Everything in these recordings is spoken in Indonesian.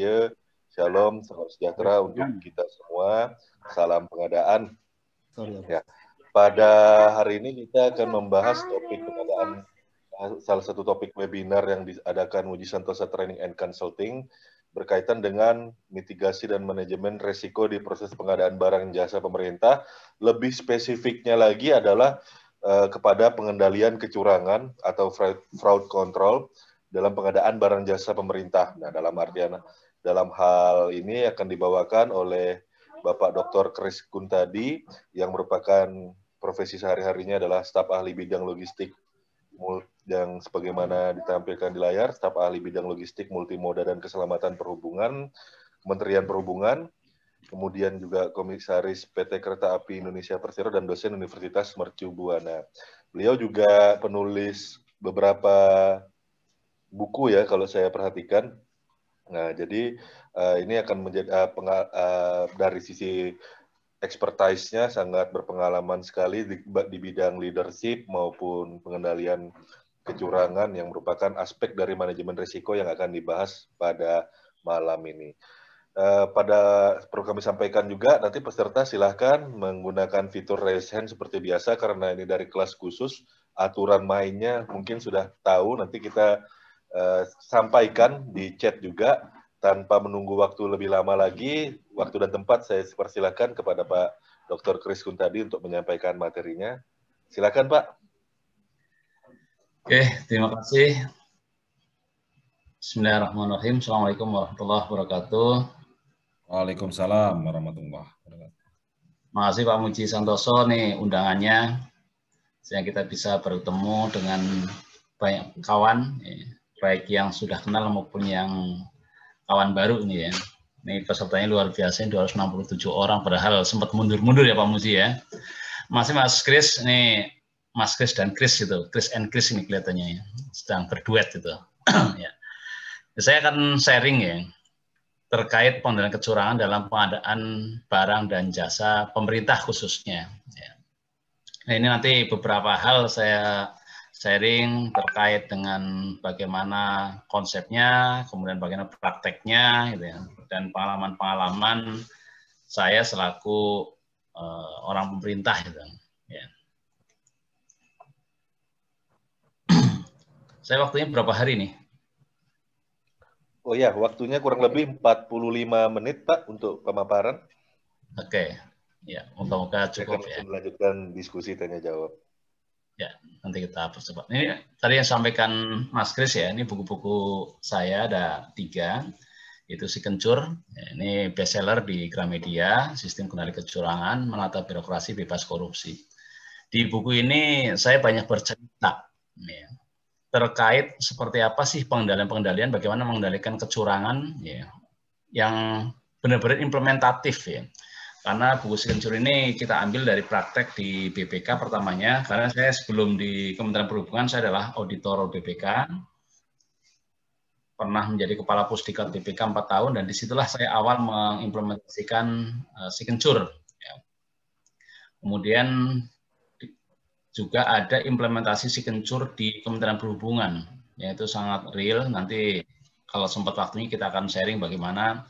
Budaya, Shalom, salam sejahtera untuk kita semua. Salam pengadaan. Ya. Pada hari ini kita akan membahas topik pengadaan, salah satu topik webinar yang diadakan Muji Santosa Training and Consulting berkaitan dengan mitigasi dan manajemen resiko di proses pengadaan barang jasa pemerintah. Lebih spesifiknya lagi adalah kepada pengendalian kecurangan atau fraud control dalam pengadaan barang jasa pemerintah. Nah, dalam hal ini akan dibawakan oleh Bapak Dr. Kris Kuntadi yang merupakan profesi sehari-harinya adalah staf ahli bidang logistik yang sebagaimana ditampilkan di layar, staf ahli bidang logistik multimoda dan keselamatan perhubungan, Kementerian Perhubungan, kemudian juga komisaris PT Kereta Api Indonesia Persero dan dosen Universitas Mercu Buana. Beliau juga penulis beberapa buku ya kalau saya perhatikan. Nah, jadi ini akan menjadi dari sisi expertise-nya sangat berpengalaman sekali di bidang leadership maupun pengendalian kecurangan yang merupakan aspek dari manajemen risiko yang akan dibahas pada malam ini. Perlu kami sampaikan juga, nanti peserta silahkan menggunakan fitur raise hand seperti biasa, karena ini dari kelas khusus, aturan mainnya mungkin sudah tahu, nanti kita sampaikan di chat juga, tanpa menunggu waktu lebih lama lagi, waktu dan tempat saya persilakan kepada Pak Dr. Kris Kuntadi untuk menyampaikan materinya. Silakan Pak. Oke, terima kasih. Bismillahirrahmanirrahim. Assalamualaikum warahmatullahi wabarakatuh. Waalaikumsalam warahmatullahi wabarakatuh. Makasih Pak Muji Santoso nih undangannya, sehingga kita bisa bertemu dengan banyak kawan, baik yang sudah kenal maupun yang kawan baru ini ya. Ini pesertanya luar biasa, 267 orang, padahal sempat mundur-mundur ya Pak Muji ya. Masih Mas Kris, ini Mas Kris dan Kris itu, Kris and Kris ini kelihatannya ya, sedang berduet itu. Ya. Saya akan sharing ya, terkait pengendalian kecurangan dalam pengadaan barang dan jasa pemerintah khususnya. Ya. Nah, ini nanti beberapa hal saya sharing terkait dengan bagaimana konsepnya, kemudian bagaimana prakteknya, gitu ya, dan pengalaman-pengalaman saya selaku orang pemerintah, gitu. Ya. Saya waktunya berapa hari nih? Oh ya, waktunya kurang lebih 45 menit Pak untuk pemaparan. Oke, ya moga-moga cukup ya. Melanjutkan diskusi tanya jawab. Ya, nanti kita percepat. Ini tadi yang sampaikan Mas Kris ya, ini buku-buku saya ada 3, itu Si Kencur, ya, ini bestseller di Gramedia, Sistem Kendali Kecurangan, Menata Birokrasi Bebas Korupsi. Di buku ini saya banyak bercerita ya, terkait seperti apa sih pengendalian-pengendalian, bagaimana mengendalikan kecurangan ya, yang benar-benar implementatif ya. Karena buku Si Kencur ini kita ambil dari praktek di BPK pertamanya, karena saya sebelum di Kementerian Perhubungan saya adalah auditor BPK, pernah menjadi kepala pusdiklat BPK 4 tahun, dan disitulah saya awal mengimplementasikan Si Kencur. Ya. Kemudian juga ada implementasi Si Kencur di Kementerian Perhubungan, yaitu sangat real. Nanti kalau sempat waktunya kita akan sharing bagaimana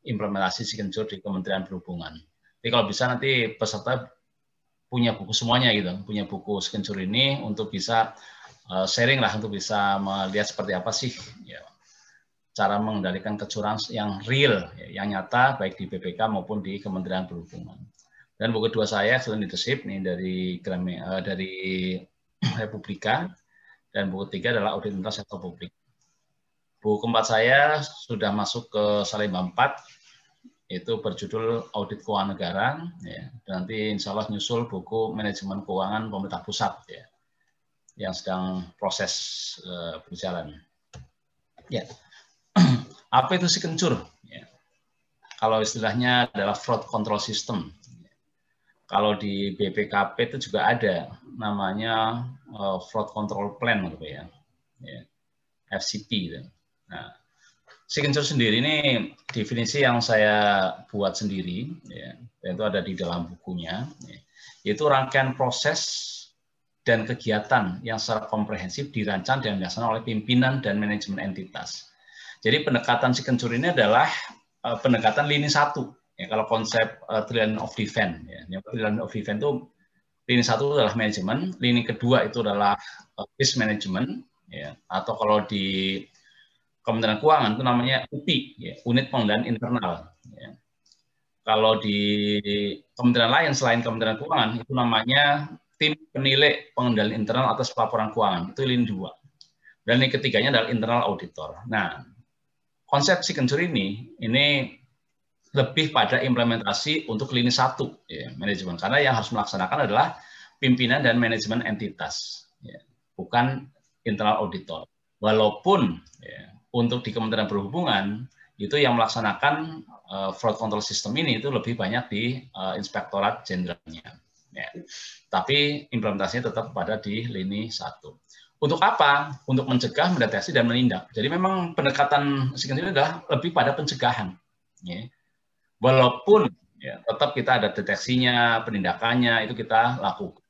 implementasi Si Kencur di Kementerian Perhubungan. Jadi kalau bisa nanti peserta punya buku semuanya gitu, punya buku Si Kencur ini untuk bisa sharing lah, untuk bisa melihat seperti apa sih ya, cara mengendalikan kecurangan yang real, ya, yang nyata baik di BPK maupun di Kementerian Perhubungan. Dan buku kedua saya, Excellent Leadership, ini dari Republika, dan buku ketiga adalah Audit Internal Sektor Publik. Buku keempat saya sudah masuk ke Salemba 4, itu berjudul Audit Keuangan Negara, ya. Dan nanti insya Allah nyusul buku Manajemen Keuangan Pemerintah Pusat, ya, yang sedang proses berjalan. Ya. Apa itu Si Kencur? Ya. Kalau istilahnya adalah fraud control system. Kalau di BPKP itu juga ada namanya fraud control plan gitu ya, FCP. Gitu. Nah, Si Kencur sendiri ini definisi yang saya buat sendiri, ya, itu ada di dalam bukunya, ya, yaitu rangkaian proses dan kegiatan yang secara komprehensif dirancang dan dilaksanakan oleh pimpinan dan manajemen entitas. Jadi pendekatan signature ini adalah pendekatan lini satu. Ya, kalau konsep triad of defense, ya, triad of defense itu lini satu adalah manajemen, lini kedua itu adalah risk management, ya, atau kalau di Kementerian Keuangan itu namanya UPI, ya, unit pengendalian internal. Ya. Kalau di kementerian lain selain Kementerian Keuangan itu namanya tim penilai pengendalian internal atas laporan keuangan, itu lini 2. Dan yang ketiganya adalah internal auditor. Nah, konsep signature ini lebih pada implementasi untuk lini 1, ya, manajemen. Karena yang harus melaksanakan adalah pimpinan dan manajemen entitas, ya, bukan internal auditor. Walaupun ya, untuk di Kementerian Perhubungan itu yang melaksanakan fraud control system ini itu lebih banyak di Inspektorat Jenderalnya. Ya. Tapi implementasinya tetap pada di lini 1. Untuk apa? Untuk mencegah, mendeteksi, dan menindak. Jadi memang pendekatan signature adalah lebih pada pencegahan. Ya. Walaupun ya, tetap kita ada deteksinya, penindakannya, itu kita lakukan.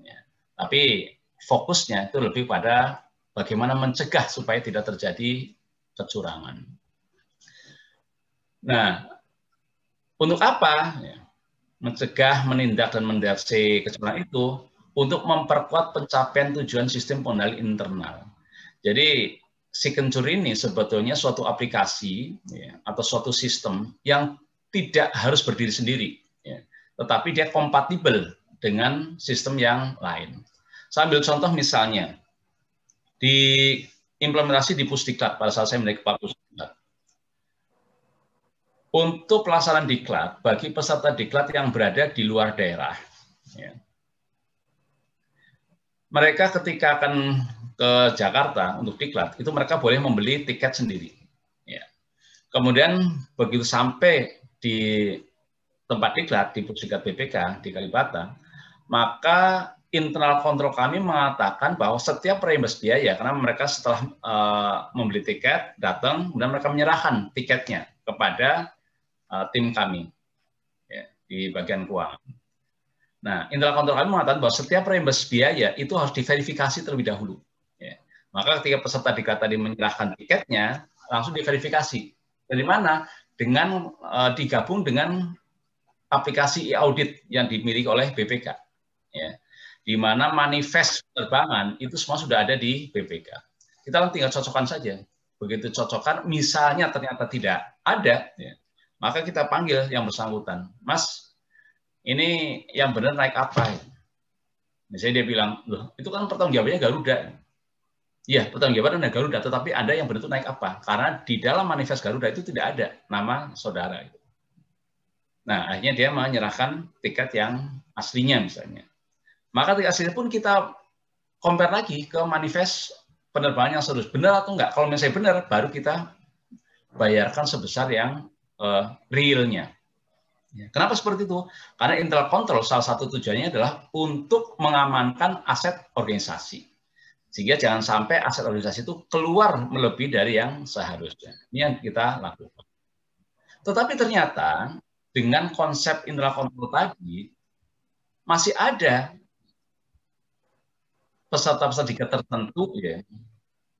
Ya. Tapi fokusnya itu lebih pada bagaimana mencegah supaya tidak terjadi kecurangan. Nah, untuk apa? Ya. Mencegah, menindak, dan mendeteksi kecurangan itu untuk memperkuat pencapaian tujuan sistem pengendali internal. Jadi, signature ini sebetulnya suatu aplikasi ya, atau suatu sistem yang tidak harus berdiri sendiri, ya, tetapi dia kompatibel dengan sistem yang lain. Saya ambil contoh misalnya, di implementasi di Pusdiklat, pada saat saya menjadi Kepala Pusdiklat. Untuk pelaksanaan diklat, bagi peserta diklat yang berada di luar daerah, ya, mereka ketika akan ke Jakarta untuk diklat, itu mereka boleh membeli tiket sendiri. Ya. Kemudian begitu sampai di tempat diklat, di Pusdiklat BPK, di Kalibata, maka internal kontrol kami mengatakan bahwa setiap reimburse biaya, karena mereka setelah membeli tiket, datang, kemudian mereka menyerahkan tiketnya kepada tim kami ya, di bagian keuangan. Nah, internal kontrol kami mengatakan bahwa setiap reimburse biaya itu harus diverifikasi terlebih dahulu. Ya. Maka ketika peserta diklat tadi menyerahkan tiketnya, langsung diverifikasi. Dari mana? Dengan digabung dengan aplikasi e-audit yang dimiliki oleh BPK. Ya. Di mana manifest penerbangan itu semua sudah ada di BPK. Kita tinggal cocokkan saja. Begitu cocokkan, misalnya ternyata tidak ada, ya, maka kita panggil yang bersangkutan, Mas, ini yang benar naik apa? Misalnya dia bilang, loh, itu kan pertanggungjawabannya Garuda. Iya, pertanggungjawabannya Garuda, tetapi Anda yang benar itu naik apa? Karena di dalam manifest Garuda itu tidak ada nama saudara. Nah, akhirnya dia menyerahkan tiket yang aslinya misalnya. Maka tiket aslinya pun kita compare lagi ke manifest penerbangan yang serius. Benar atau enggak? Kalau misalnya benar, baru kita bayarkan sebesar yang realnya. Kenapa seperti itu? Karena internal control salah satu tujuannya adalah untuk mengamankan aset organisasi. Sehingga jangan sampai aset organisasi itu keluar melebihi dari yang seharusnya. Ini yang kita lakukan. Tetapi ternyata dengan konsep internal control tadi, masih ada peserta-peserta diklat tertentu, ya,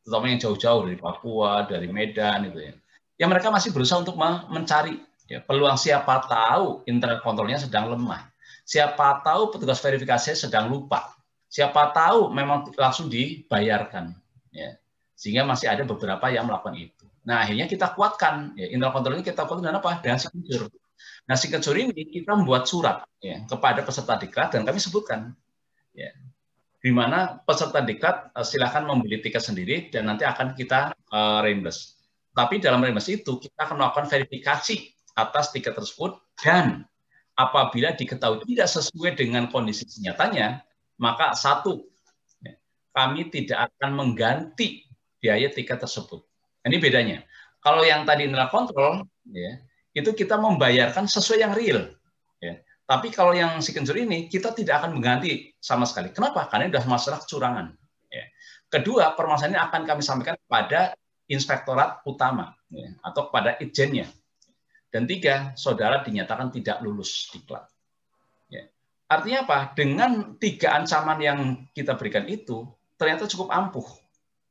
terutama yang jauh-jauh dari Papua, dari Medan, itu ya, yang mereka masih berusaha untuk mencari ya, peluang. Siapa tahu internal kontrolnya sedang lemah, siapa tahu petugas verifikasi sedang lupa, siapa tahu memang langsung dibayarkan, ya. Sehingga masih ada beberapa yang melakukan itu. Nah, akhirnya kita kuatkan ya, internal kontrol ini kita kuatkan dengan apa? Dengan signature. Nah, signature ini kita membuat surat ya, kepada peserta diklat dan kami sebutkan ya, di mana peserta diklat silakan membeli tiket sendiri dan nanti akan kita reimburse. Tapi dalam reimburse itu kita akan melakukan verifikasi atas tiket tersebut, dan apabila diketahui tidak sesuai dengan kondisi nyatanya, maka satu, kami tidak akan mengganti biaya tiket tersebut. Ini bedanya. Kalau yang tadi internal control, ya, itu kita membayarkan sesuai yang real. Ya. Tapi kalau yang signature ini, kita tidak akan mengganti sama sekali. Kenapa? Karena ini sudah masalah kecurangan. Ya. Kedua, permasalahan ini akan kami sampaikan kepada inspektorat utama ya, atau kepada itjennya. Dan tiga, saudara dinyatakan tidak lulus diklat. Ya. Artinya apa? Dengan tiga ancaman yang kita berikan itu, ternyata cukup ampuh.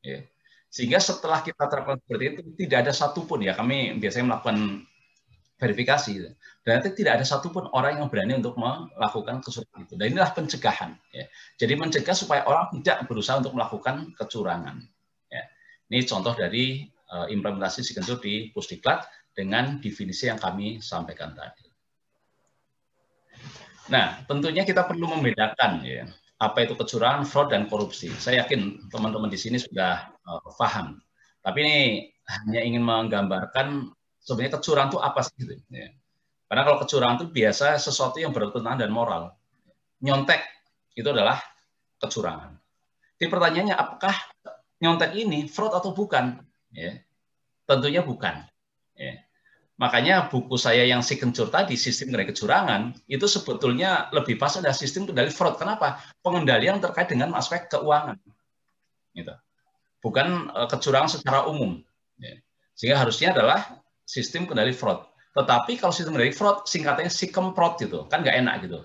Ya. Sehingga setelah kita terapkan seperti itu, tidak ada satupun, ya kami biasanya melakukan verifikasi, dan nanti tidak ada satupun orang yang berani untuk melakukan kecurangan itu. Dan inilah pencegahan. Ya. Jadi mencegah supaya orang tidak berusaha untuk melakukan kecurangan. Ya. Ini contoh dari implementasi Sigentur di Pusdiklat dengan definisi yang kami sampaikan tadi. Nah, tentunya kita perlu membedakan ya, apa itu kecurangan, fraud, dan korupsi. Saya yakin teman-teman di sini sudah paham. Tapi ini hanya ingin menggambarkan sebenarnya kecurangan itu apa sih? Gitu, ya. Karena kalau kecurangan itu biasa sesuatu yang bertentangan dan moral. Nyontek itu adalah kecurangan. Jadi pertanyaannya, apakah nyontek ini fraud atau bukan? Ya. Tentunya bukan. Ya. Makanya buku saya yang Sigentur tadi, sistem kendali kecurangan, itu sebetulnya lebih pas ada sistem kendali fraud. Kenapa? Pengendalian terkait dengan aspek keuangan. Gitu. Bukan kecurangan secara umum. Sehingga harusnya adalah sistem kendali fraud. Tetapi kalau sistem kendali fraud, singkatannya Sikemprod gitu. Kan nggak enak gitu.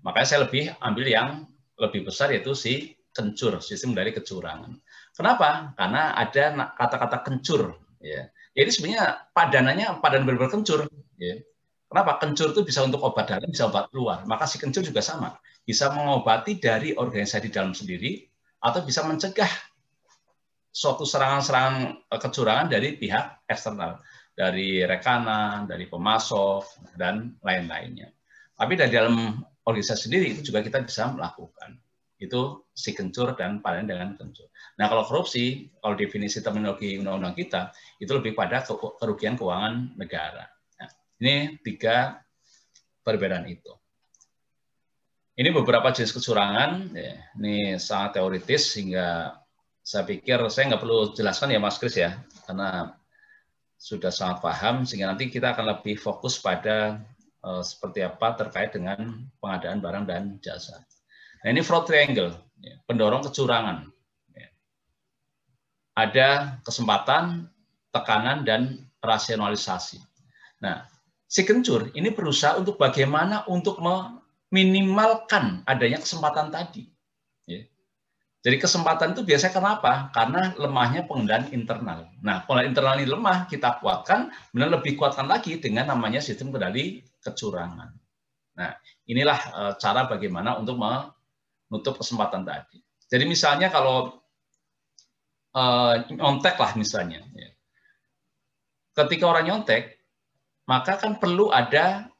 Makanya saya lebih ambil yang lebih besar, yaitu si kencur, sistem kendali kecurangan. Kenapa? Karena ada kata-kata kencur. Ya. Jadi sebenarnya padanannya padan benar-benar kencur. Ya. Kenapa? Kencur itu bisa untuk obat dalam, bisa obat luar. Maka si kencur juga sama. Bisa mengobati dari organisasi dalam sendiri, atau bisa mencegah suatu serangan-serangan kecurangan dari pihak eksternal. Dari rekanan, dari pemasok, dan lain-lainnya. Tapi dari dalam organisasi sendiri, itu juga kita bisa melakukan. Itu si kencur dan padan dengan kencur. Nah, kalau korupsi, kalau definisi terminologi undang-undang kita, itu lebih pada kerugian keuangan negara. Nah, ini 3 perbedaan itu. Ini beberapa jenis kecurangan. Ini sangat teoritis, sehingga saya pikir saya nggak perlu jelaskan ya Mas Kris ya, karena sudah sangat paham, sehingga nanti kita akan lebih fokus pada seperti apa terkait dengan pengadaan barang dan jasa. Nah, ini fraud triangle, pendorong kecurangan. Ada kesempatan, tekanan, dan rasionalisasi. Nah, si kencur ini berusaha untuk bagaimana untuk meminimalkan adanya kesempatan tadi. Jadi kesempatan itu biasanya kenapa? Karena lemahnya pengendalian internal. Nah, pengendalian internal ini lemah, kita kuatkan, benar lebih kuatkan lagi dengan namanya sistem kendali kecurangan. Nah, inilah cara bagaimana untuk menutup kesempatan tadi. Jadi misalnya kalau nyontek lah misalnya. Ketika orang nyontek, maka kan perlu ada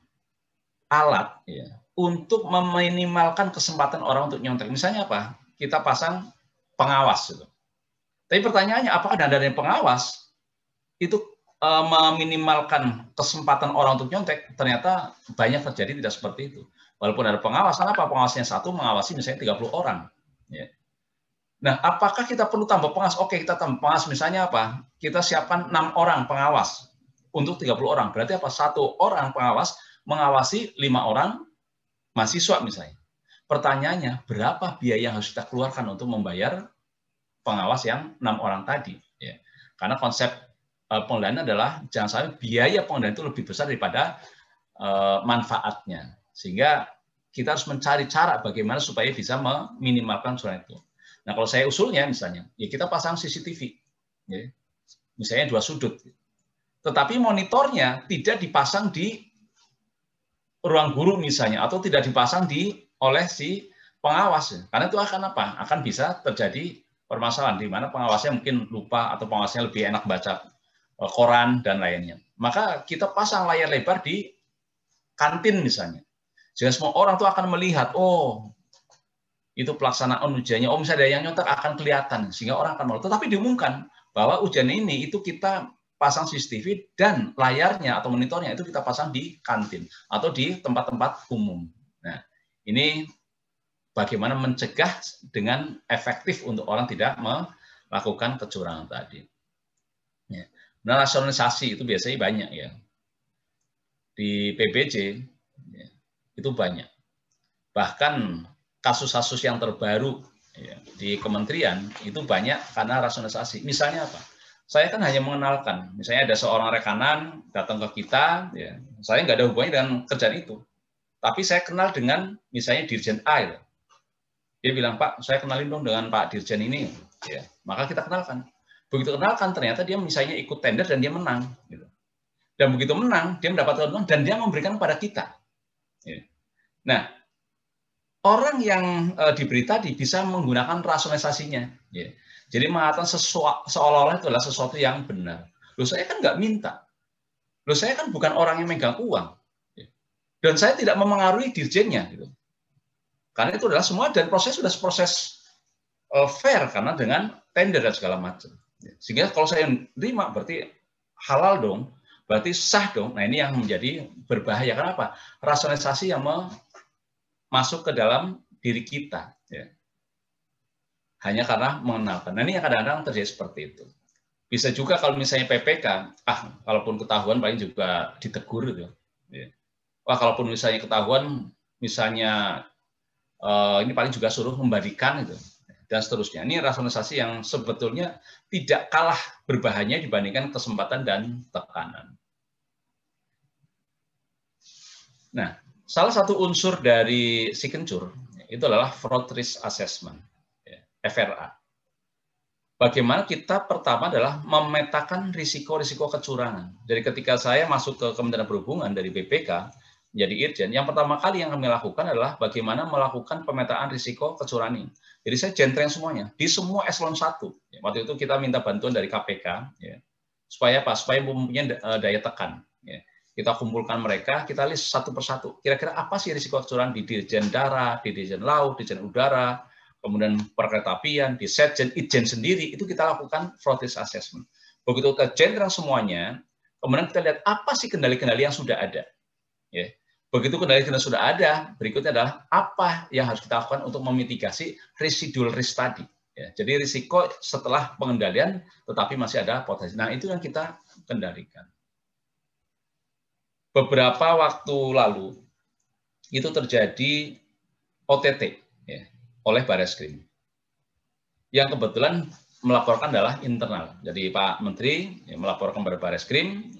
alat ya, untuk meminimalkan kesempatan orang untuk nyontek. Misalnya apa? Kita pasang pengawas. Gitu. Tapi pertanyaannya, apakah dari pengawas itu meminimalkan kesempatan orang untuk nyontek? Ternyata banyak terjadi tidak seperti itu. Walaupun ada pengawas, kenapa? Pengawasnya satu mengawasi misalnya 30 orang. Ya. Nah, apakah kita perlu tambah pengawas? Oke, kita tambah pengawas misalnya apa? Kita siapkan 6 orang pengawas untuk 30 orang. Berarti apa? 1 orang pengawas mengawasi 5 orang mahasiswa misalnya. Pertanyaannya, berapa biaya yang harus kita keluarkan untuk membayar pengawas yang 6 orang tadi? Ya. Karena konsep pengendalian adalah jangan sampai biaya pengendalian itu lebih besar daripada manfaatnya. Sehingga kita harus mencari cara bagaimana supaya bisa meminimalkan kecurangan itu. Nah, kalau saya usulnya misalnya, ya kita pasang CCTV. Ya. Misalnya 2 sudut. Tetapi monitornya tidak dipasang di ruang guru misalnya, atau tidak dipasang oleh si pengawas. Karena itu akan apa? Akan bisa terjadi permasalahan di mana pengawasnya mungkin lupa atau pengawasnya lebih enak baca koran dan lainnya. Maka kita pasang layar lebar di kantin misalnya. Sehingga semua orang tuh akan melihat, oh itu pelaksanaan ujiannya, oh misalnya ada yang nyontek akan kelihatan, sehingga orang akan malu. Tetapi diumumkan bahwa ujian ini itu kita pasang CCTV dan layarnya atau monitornya itu kita pasang di kantin atau di tempat-tempat umum. Nah, ini bagaimana mencegah dengan efektif untuk orang tidak melakukan kecurangan tadi. Nah, rasionalisasi itu biasanya banyak ya. Di PBJ ya, itu banyak. Bahkan kasus-kasus yang terbaru ya, di kementerian itu banyak karena rasionalisasi. Misalnya apa? Saya kan hanya mengenalkan, misalnya ada seorang rekanan datang ke kita, ya, saya nggak ada hubungannya dengan kerjaan itu. Tapi saya kenal dengan misalnya Dirjen A. Ya. Dia bilang, Pak, saya kenalin dong dengan Pak Dirjen ini. Ya, maka kita kenalkan. Begitu kenalkan, ternyata dia misalnya ikut tender dan dia menang. Gitu. Dan begitu menang, dia mendapatkan uang dan dia memberikan kepada kita. Nah, orang yang diberi tadi bisa menggunakan rasionalisasinya. Jadi mengatakan seolah-olah itu adalah sesuatu yang benar. Loh, saya kan nggak minta. Loh, saya kan bukan orang yang megang uang. Dan saya tidak memengaruhi dirjennya. Gitu. Karena itu adalah semua, dan proses sudah proses fair, karena dengan tender dan segala macam. Sehingga kalau saya terima, berarti halal dong, berarti sah dong. Nah, ini yang menjadi berbahaya. Kenapa? Rasionalisasi yang masuk ke dalam diri kita. Ya. Hanya karena mengenalkan. Nah, ini yang kadang-kadang terjadi seperti itu. Bisa juga kalau misalnya PPK, kalaupun ketahuan paling juga ditegur gitu. Ya. Wah, kalaupun misalnya ketahuan, misalnya ini paling juga suruh membagikan gitu, dan seterusnya. Ini rasionalisasi yang sebetulnya tidak kalah berbahayanya dibandingkan kesempatan dan tekanan. Nah, salah satu unsur dari Signature itu adalah fraud risk assessment, FRA. Bagaimana kita pertama adalah memetakan risiko-risiko kecurangan. Jadi ketika saya masuk ke Kementerian Perhubungan dari BPK, menjadi Irjen, yang pertama kali yang kami lakukan adalah bagaimana melakukan pemetaan risiko kecurangan. Jadi saya jentreng semuanya, di semua eselon 1. Waktu itu kita minta bantuan dari KPK, supaya mempunyai daya tekan. Kita kumpulkan mereka, kita list satu persatu. Kira-kira apa sih risiko kecurangan di Dirjen Darat, di Dirjen Laut, Dirjen Udara, kemudian perkeretapian, di Setjen, Itjen sendiri, itu kita lakukan fraud risk assessment. Begitu kita jentreng semuanya, kemudian kita lihat apa sih kendali-kendali yang sudah ada. Begitu kendali-kendali sudah ada, berikutnya adalah apa yang harus kita lakukan untuk memitigasi residual risk tadi. Jadi risiko setelah pengendalian, tetapi masih ada potensi. Nah, itu yang kita kendalikan. Beberapa waktu lalu, itu terjadi OTT oleh Bareskrim. Yang kebetulan melaporkan adalah internal. Jadi Pak Menteri melaporkan kepada Bareskrim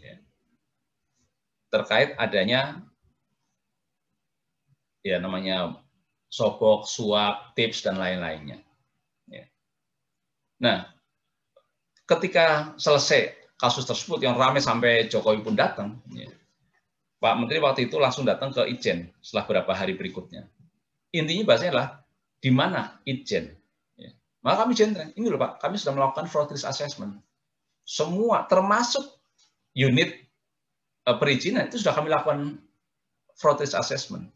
terkait adanya namanya sogok, suap, tips, dan lain-lainnya. Nah, ketika selesai kasus tersebut yang ramai sampai Jokowi pun datang, Pak Menteri waktu itu langsung datang ke Itjen setelah beberapa hari berikutnya. Intinya bahasanya adalah di mana Itjen. Maka kami jentreng, ini loh Pak, kami sudah melakukan fraud risk assessment. Semua, termasuk unit perizinan, itu sudah kami lakukan fraud risk assessment.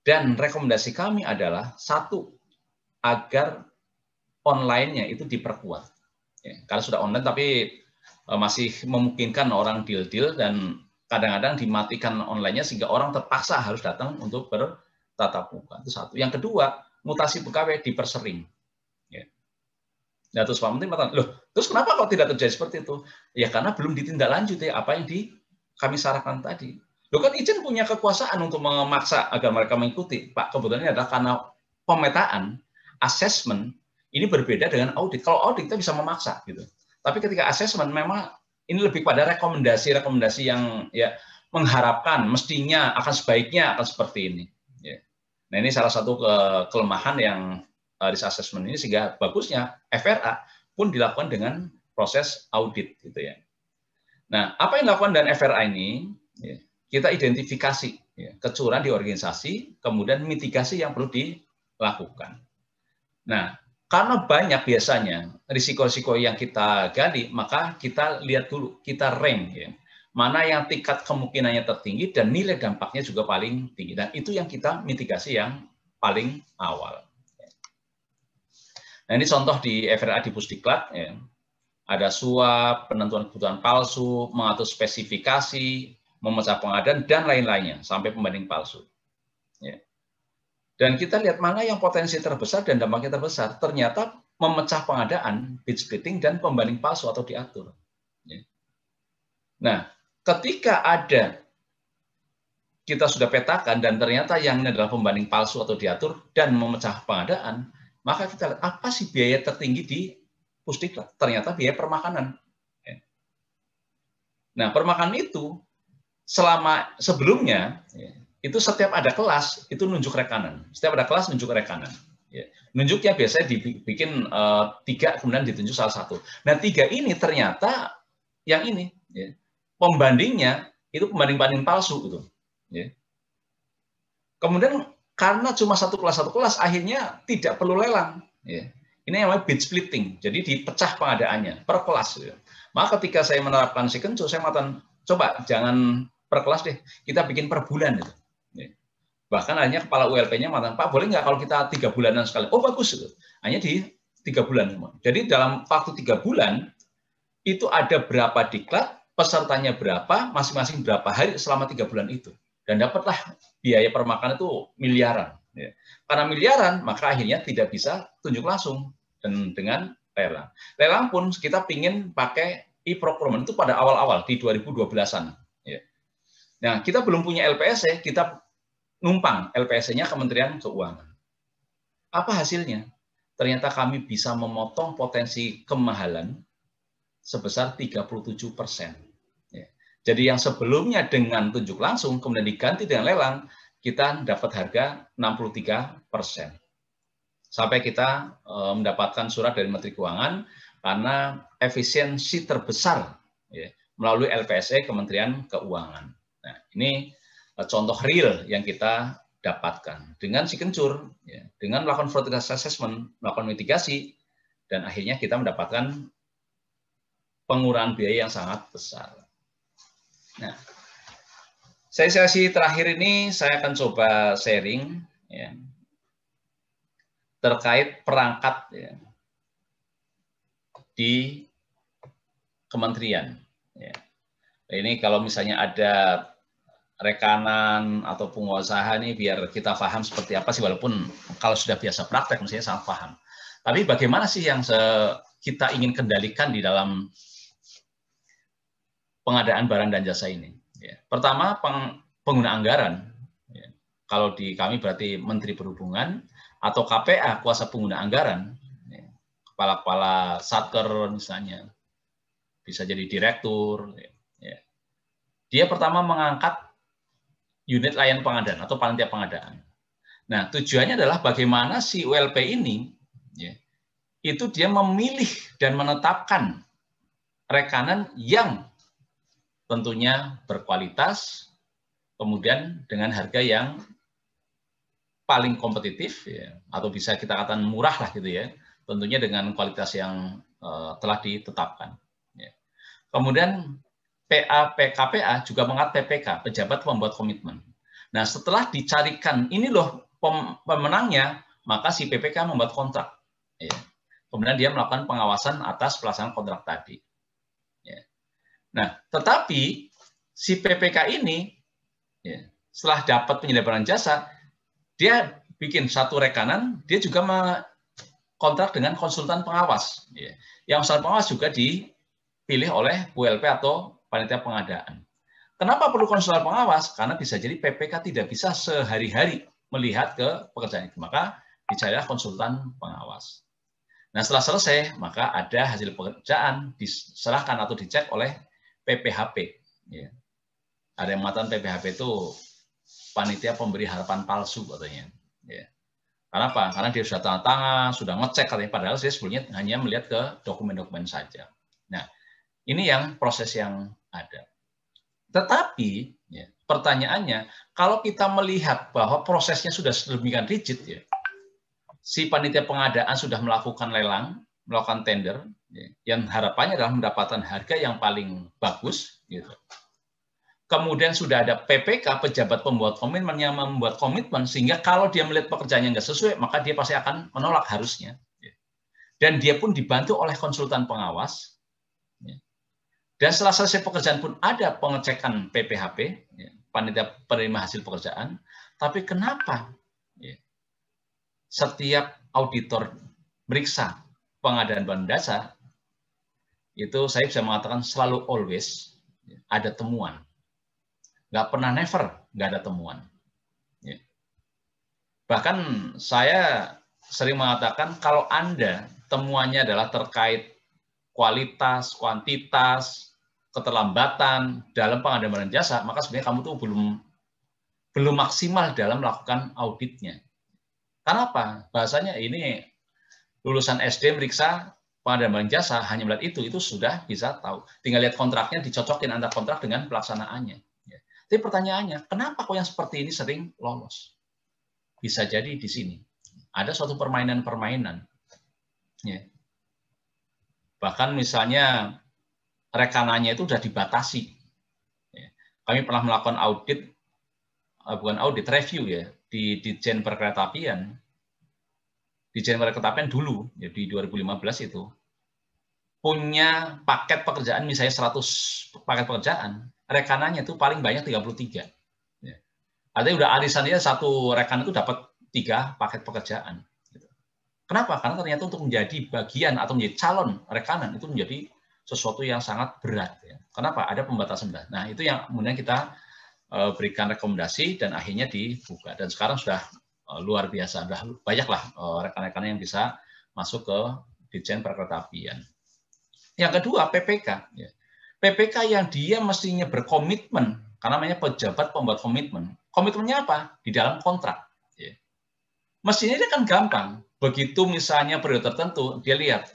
Dan rekomendasi kami adalah, satu, agar online-nya itu diperkuat. Kalau sudah online, tapi masih memungkinkan orang deal-deal, dan kadang-kadang dimatikan online-nya, sehingga orang terpaksa harus datang untuk bertatap muka. Itu satu. Yang kedua, mutasi pegawai dipersering. Nah, terus Pak Menteri mengatakan, loh, terus kenapa kok tidak terjadi seperti itu? Ya karena belum ditindaklanjuti apa yang kami sarankan tadi. Loh, kan Itjen punya kekuasaan untuk memaksa agar mereka mengikuti. Pak, kebetulan ini adalah karena pemetaan, assessment, ini berbeda dengan audit. Kalau audit kita bisa memaksa, gitu. Tapi ketika assessment, memang ini lebih pada rekomendasi-rekomendasi yang mengharapkan, mestinya, akan sebaiknya akan seperti ini. Nah, ini salah satu kelemahan yang risk assessment ini, sehingga bagusnya FRA pun dilakukan dengan proses audit, gitu ya. Nah, apa yang dilakukan dengan FRA ini? Kita identifikasi kecurangan di organisasi, kemudian mitigasi yang perlu dilakukan. Nah, karena banyak biasanya risiko-risiko yang kita gali, maka kita lihat dulu, kita rank mana yang tingkat kemungkinannya tertinggi dan nilai dampaknya juga paling tinggi. Dan itu yang kita mitigasi yang paling awal. Nah, ini contoh di FRA di Pusdiklat, ada suap, penentuan kebutuhan palsu, mengatur spesifikasi, memecah pengadaan, dan lain-lainnya, sampai pembanding palsu. Dan kita lihat mana yang potensi terbesar dan dampaknya terbesar. Ternyata memecah pengadaan, bid splitting, dan pembanding palsu atau diatur. Nah, ketika kita sudah petakan, dan ternyata yang ini adalah pembanding palsu atau diatur, dan memecah pengadaan, maka kita lihat apa sih biaya tertinggi di Pusdiklat? Ternyata biaya permakanan. Nah, permakanan itu sebelumnya itu setiap ada kelas itu nunjuk rekanan. Setiap ada kelas nunjuk rekanan. Ya. Nunjuknya biasanya dibikin 3, kemudian ditunjuk salah satu. Nah 3 ini ternyata yang ini, ya, pembandingnya itu pembanding palsu gitu. Ya. Kemudian karena cuma satu kelas, akhirnya tidak perlu lelang. Ya. Ini namanya bid splitting, jadi dipecah pengadaannya per kelas. Ya. Maka ketika saya menerapkan Sikenco, saya mengatakan, coba jangan per kelas deh, kita bikin per bulan. Gitu. Ya. Bahkan hanya kepala ULP-nya mengatakan, Pak boleh nggak kalau kita 3 bulanan sekali? Oh bagus, gitu. Hanya di 3 bulan semua. Jadi dalam waktu 3 bulan, itu ada berapa diklat, pesertanya berapa, masing-masing berapa hari selama 3 bulan itu. Dan dapatlah biaya per makan itu miliaran. Ya. Karena miliaran, maka akhirnya tidak bisa tunjuk langsung dan dengan lelang. Lelang pun kita pingin pakai e-procurement itu pada awal-awal di 2012-an. Ya. Nah, kita belum punya LPSC, kita numpang LPSC-nya Kementerian Keuangan. Apa hasilnya? Ternyata kami bisa memotong potensi kemahalan sebesar 37%. Ya. Jadi yang sebelumnya dengan tunjuk langsung, kemudian diganti dengan lelang, kita dapat harga 63%. Sampai kita mendapatkan surat dari Menteri Keuangan karena efisiensi terbesar ya, melalui LPSC Kementerian Keuangan. Nah, ini contoh real yang kita dapatkan dengan Sikencur, ya, dengan melakukan fraud assessment, melakukan mitigasi, dan akhirnya kita mendapatkan pengurangan biaya yang sangat besar. Nah, sesi terakhir ini saya akan coba sharing ya, terkait perangkat ya, di kementerian. Ya. Ini kalau misalnya ada rekanan atau pengusaha nih biar kita paham seperti apa sih, walaupun kalau sudah biasa praktek mestinya sangat paham. Tapi bagaimana sih yang kita ingin kendalikan di dalam pengadaan barang dan jasa ini? Ya. Pertama, pengguna anggaran. Ya. Kalau di kami berarti Menteri Perhubungan atau KPA, kuasa pengguna anggaran, ya. Kepala-kepala satker misalnya, bisa jadi direktur. Ya. Dia pertama mengangkat unit layan pengadaan atau panitia pengadaan. Nah, tujuannya adalah bagaimana si ULP ini, ya, itu dia memilih dan menetapkan rekanan yang tentunya berkualitas, kemudian dengan harga yang paling kompetitif, ya, atau bisa kita katakan murah lah gitu ya, tentunya dengan kualitas yang telah ditetapkan. Ya. Kemudian KPA juga mengangkat PPK, pejabat pembuat komitmen. Nah, setelah dicarikan ini loh pemenangnya, maka si PPK membuat kontrak. Ya. Kemudian dia melakukan pengawasan atas pelaksanaan kontrak tadi. Ya. Nah, tetapi si PPK ini, ya, setelah dapat penyelenggaraan jasa, dia bikin satu rekanan, dia juga kontrak dengan konsultan pengawas. Ya. Yang konsultan pengawas juga dipilih oleh ULP atau panitia pengadaan. Kenapa perlu konsultan pengawas? Karena bisa jadi PPK tidak bisa sehari-hari melihat ke pekerjaan itu. Maka dicarilah konsultan pengawas. Nah, setelah selesai, maka ada hasil pekerjaan diserahkan atau dicek oleh PPHP. Ya. Ada yang mengatakan PPHP itu panitia pemberi harapan palsu katanya. Ya. Karena apa? Karena dia sudah tanda tangan, sudah ngecek katanya, padahal saya sebelumnya hanya melihat ke dokumen-dokumen saja. Nah, ini yang proses yang ada. Tetapi ya, pertanyaannya, kalau kita melihat bahwa prosesnya sudah sedemikian rigid, ya, si panitia pengadaan sudah melakukan lelang, melakukan tender, ya, yang harapannya adalah mendapatkan harga yang paling bagus, gitu. Kemudian sudah ada PPK, pejabat pembuat komitmen, yang membuat komitmen, sehingga kalau dia melihat pekerjaannya nggak sesuai, maka dia pasti akan menolak harusnya. Dan dia pun dibantu oleh konsultan pengawas. Dan setelah selesai pekerjaan pun ada pengecekan PPHP, panitia penerima hasil pekerjaan. Tapi kenapa setiap auditor meriksa pengadaan barang jasa, itu saya bisa mengatakan selalu always ada temuan. Nggak pernah never nggak ada temuan. Ya. Bahkan saya sering mengatakan kalau Anda temuannya adalah terkait kualitas, kuantitas, keterlambatan dalam pengadaan barang jasa, maka sebenarnya kamu tuh belum maksimal dalam melakukan auditnya. Karena apa? Bahasanya ini lulusan SD meriksa pengadaan barang jasa hanya melihat itu sudah bisa tahu. Tinggal lihat kontraknya, dicocokin antara kontrak dengan pelaksanaannya. Ya. Tapi pertanyaannya, kenapa kok yang seperti ini sering lolos? Bisa jadi di sini ada suatu permainan-permainan. Ya. Bahkan misalnya rekanannya itu sudah dibatasi. Ya. Kami pernah melakukan audit, bukan audit, review ya, di Ditjen Perkeretaapian. Ditjen Perkeretaapian dulu, ya, di 2015 itu, punya paket pekerjaan, misalnya 100 paket pekerjaan, rekanannya itu paling banyak 33. Ya. Artinya udah arisannya satu rekan itu dapat 3 paket pekerjaan. Kenapa? Karena ternyata untuk menjadi bagian atau menjadi calon rekanan itu menjadi sesuatu yang sangat berat. Ya. Kenapa? Ada pembatasan berat. Nah, itu yang kemudian kita berikan rekomendasi dan akhirnya dibuka. Dan sekarang sudah luar biasa. Sudah banyaklah rekan-rekan yang bisa masuk ke Ditjen Perkeretaapian. Yang kedua, PPK. Ya. PPK yang dia mestinya berkomitmen, karena namanya pejabat pembuat komitmen. Komitmennya apa? Di dalam kontrak. Ya. Mestinya dia kan gampang. Begitu misalnya periode tertentu, dia lihat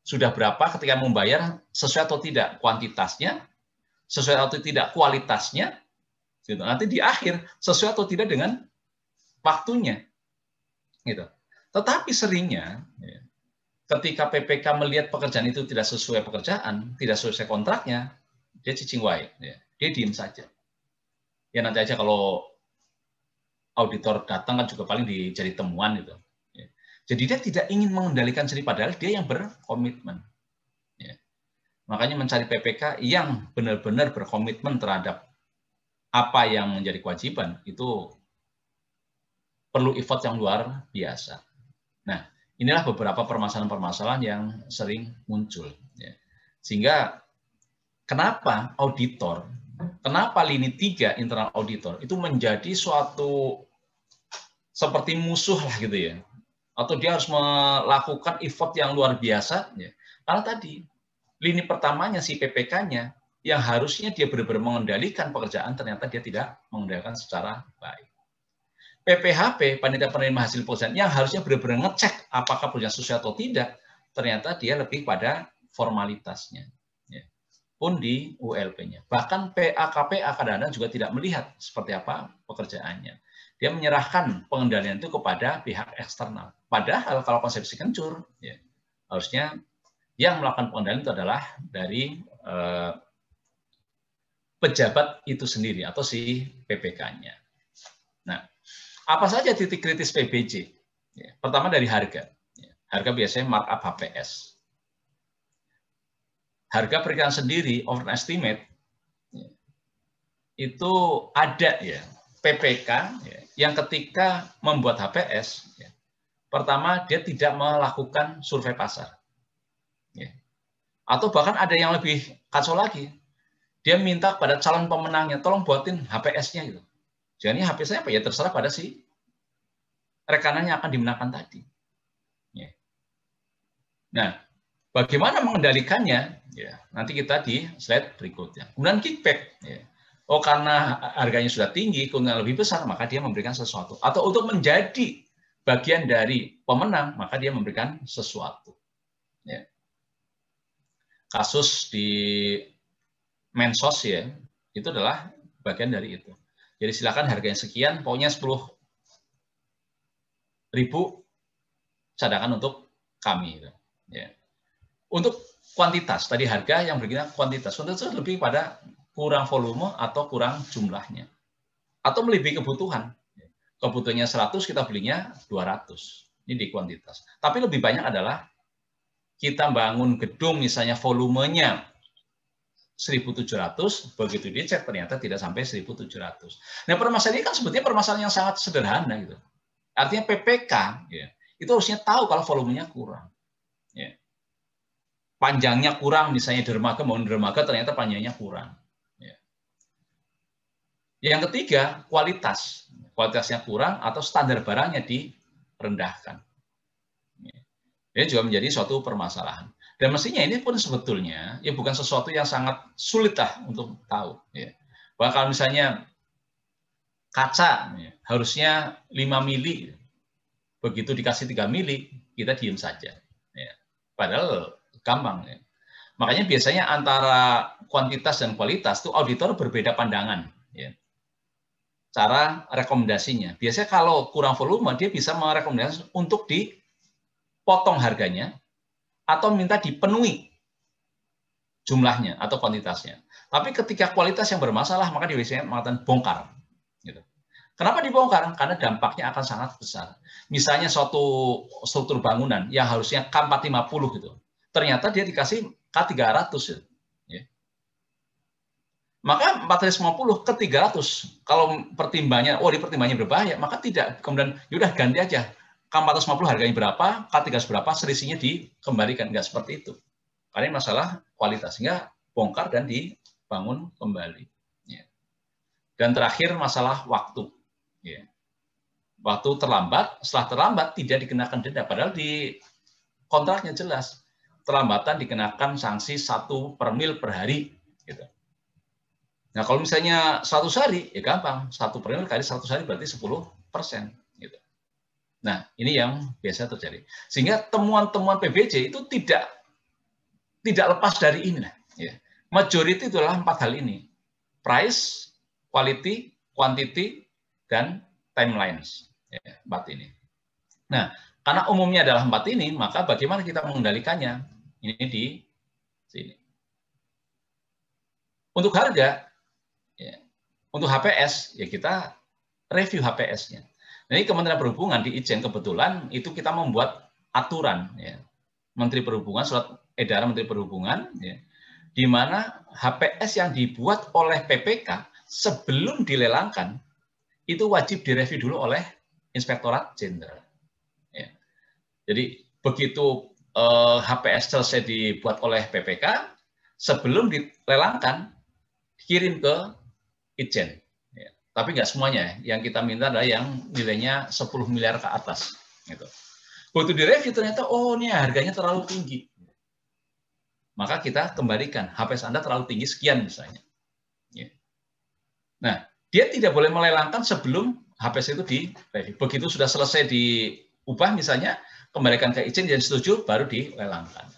sudah berapa ketika membayar sesuai atau tidak kuantitasnya, sesuai atau tidak kualitasnya, gitu. Nanti di akhir sesuai atau tidak dengan waktunya. Gitu. Tetapi seringnya, ya, ketika PPK melihat pekerjaan itu tidak sesuai pekerjaan, tidak sesuai kontraknya, dia cicing wae, ya. Dia diem saja. Ya nanti aja kalau auditor datang kan juga paling jadi temuan gitu. Jadi dia tidak ingin mengendalikan sendiri, padahal dia yang berkomitmen. Ya. Makanya mencari PPK yang benar-benar berkomitmen terhadap apa yang menjadi kewajiban, itu perlu effort yang luar biasa. Nah, inilah beberapa permasalahan-permasalahan yang sering muncul. Ya. Sehingga kenapa auditor, kenapa lini 3 internal auditor itu menjadi suatu seperti musuh lah gitu ya. Atau dia harus melakukan effort yang luar biasa, ya. Karena tadi, lini pertamanya si PPK-nya, yang harusnya dia benar-benar mengendalikan pekerjaan, ternyata dia tidak mengendalikan secara baik. PPHP, panitia penerima hasil pekerjaan, yang harusnya benar-benar ngecek apakah pekerjaan sesuai atau tidak, ternyata dia lebih pada formalitasnya. Ya. Pun di ULP-nya. Bahkan PA-KPA kadang-kadang juga tidak melihat seperti apa pekerjaannya. Dia menyerahkan pengendalian itu kepada pihak eksternal. Padahal kalau konsepsi kencur, ya, harusnya yang melakukan pengendalian itu adalah dari pejabat itu sendiri atau si PPK-nya. Nah, apa saja titik kritis PBJ? Ya, pertama dari harga. Ya, harga biasanya markup HPS. Harga periklanan sendiri, overestimate, ya, itu ada ya. PPK ya, yang ketika membuat HPS, ya, pertama dia tidak melakukan survei pasar, ya. Atau bahkan ada yang lebih kacau lagi, dia minta pada calon pemenangnya, tolong buatin HPS-nya gitu. Jadi HPS-nya apa ya terserah pada si rekanan yang akan dimenangkan tadi. Ya. Nah, bagaimana mengendalikannya? Ya, nanti kita di slide berikutnya. Kemudian kickback. Ya. Oh, karena harganya sudah tinggi, keuntungan lebih besar, maka dia memberikan sesuatu. Atau untuk menjadi bagian dari pemenang, maka dia memberikan sesuatu. Ya. Kasus di Mensos ya, itu adalah bagian dari itu. Jadi silakan harganya sekian, pokoknya 10.000 cadangan untuk kami. Ya. Untuk kuantitas, tadi harga yang berkaitan kuantitas. Kuantitas lebih pada kurang volume atau kurang jumlahnya. Atau melebihi kebutuhan. Kebutuhannya 100, kita belinya 200. Ini di kuantitas. Tapi lebih banyak adalah kita bangun gedung misalnya volumenya 1.700, begitu dicek ternyata tidak sampai 1.700. Nah, permasalahan ini kan sebetulnya permasalahan yang sangat sederhana gitu. Artinya PPK ya, itu harusnya tahu kalau volumenya kurang. Ya. Panjangnya kurang, misalnya dermaga bangun dermaga ternyata panjangnya kurang. Yang ketiga, kualitas. Kualitasnya kurang atau standar barangnya direndahkan. Ini juga menjadi suatu permasalahan. Dan mestinya ini pun sebetulnya ya bukan sesuatu yang sangat sulit lah untuk tahu. Ya. Bahkan kalau misalnya kaca ya, harusnya 5 mili, Begitu dikasih 3 mili, kita diem saja. Ya. Padahal gampang. Ya. Makanya biasanya antara kuantitas dan kualitas itu auditor berbeda pandangan. Ya. Cara rekomendasinya. Biasanya kalau kurang volume, dia bisa merekomendasikan untuk dipotong harganya atau minta dipenuhi jumlahnya atau kuantitasnya. Tapi ketika kualitas yang bermasalah, maka dia biasanya mengatakan bongkar. Gitu. Kenapa dibongkar? Karena dampaknya akan sangat besar. Misalnya suatu struktur bangunan yang harusnya K450 gitu, ternyata dia dikasih K300 gitu. Ya. Maka 450 ke 300, kalau pertimbangannya, dipertimbangnya berbahaya, maka tidak. Kemudian yaudah ganti aja. K450 harganya berapa, K300 berapa, selisihnya dikembalikan. Enggak seperti itu. Karena masalah kualitas, sehingga bongkar dan dibangun kembali. Ya. Dan terakhir masalah waktu. Ya. Waktu terlambat, setelah terlambat tidak dikenakan denda, padahal di kontraknya jelas terlambatan dikenakan sanksi 1 per mil per hari. Gitu. Nah kalau misalnya 100 hari, ya gampang, 1 per mil kali 100 hari berarti 10%. Gitu. Nah ini yang biasa terjadi. Sehingga temuan-temuan PBJ itu tidak lepas dari ini. Ya. Majority itulah 4 hal ini. Price, quality, quantity, dan timelines. Ya, 4 ini. Nah, karena umumnya adalah 4 ini, maka bagaimana kita mengendalikannya? Ini di sini. Untuk harga, ya, untuk HPS, ya kita review HPS-nya. Jadi Kementerian Perhubungan di Ijen kebetulan itu kita membuat aturan, ya. Menteri Perhubungan, surat edaran Menteri Perhubungan, ya, di mana HPS yang dibuat oleh PPK sebelum dilelangkan itu wajib direview dulu oleh Inspektorat Jenderal. Ya. Jadi begitu HPS selesai dibuat oleh PPK, sebelum dilelangkan dikirim ke Ijen. Ya. Tapi nggak semuanya. Yang kita minta adalah yang nilainya 10 miliar ke atas. Gitu. Begitu direview ternyata, ini harganya terlalu tinggi. Maka kita kembalikan, HPS Anda terlalu tinggi sekian misalnya. Ya. Nah, dia tidak boleh melelangkan sebelum HPS itu direview. Begitu sudah selesai diubah misalnya, kembalikan ke izin dan setuju, baru dilelangkan.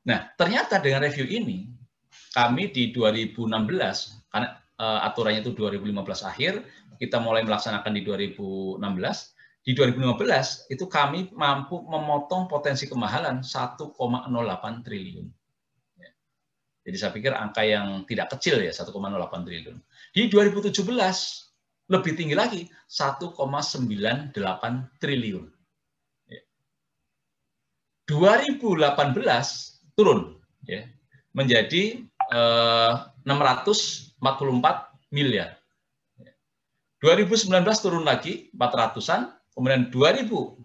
Nah, ternyata dengan review ini, kami di 2016, karena aturannya itu 2015 akhir, kita mulai melaksanakan di 2016, di 2015 itu kami mampu memotong potensi kemahalan 1,08 triliun. Jadi saya pikir angka yang tidak kecil ya, 1,08 triliun. Di 2017 lebih tinggi lagi, 1,98 triliun. 2018 turun ya, menjadi 644 miliar. 2019 turun lagi 400-an, kemudian 2020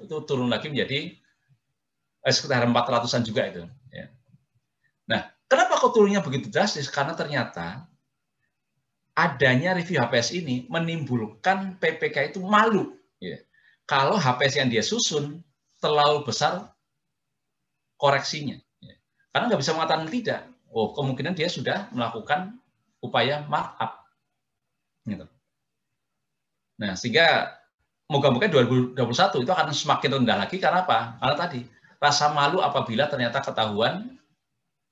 itu turun lagi menjadi sekitar 400-an juga itu. Ya. Nah, kenapa kok turunnya begitu drastis? Karena ternyata adanya review HPS ini menimbulkan PPK itu malu. Ya. Kalau HPS yang dia susun terlalu besar koreksinya. Ya. Karena nggak bisa mengatakan tidak. Kemungkinan dia sudah melakukan upaya markup. Gitu. Nah, sehingga moga-moga 2021 itu akan semakin rendah lagi. Karena apa? Karena tadi, rasa malu apabila ternyata ketahuan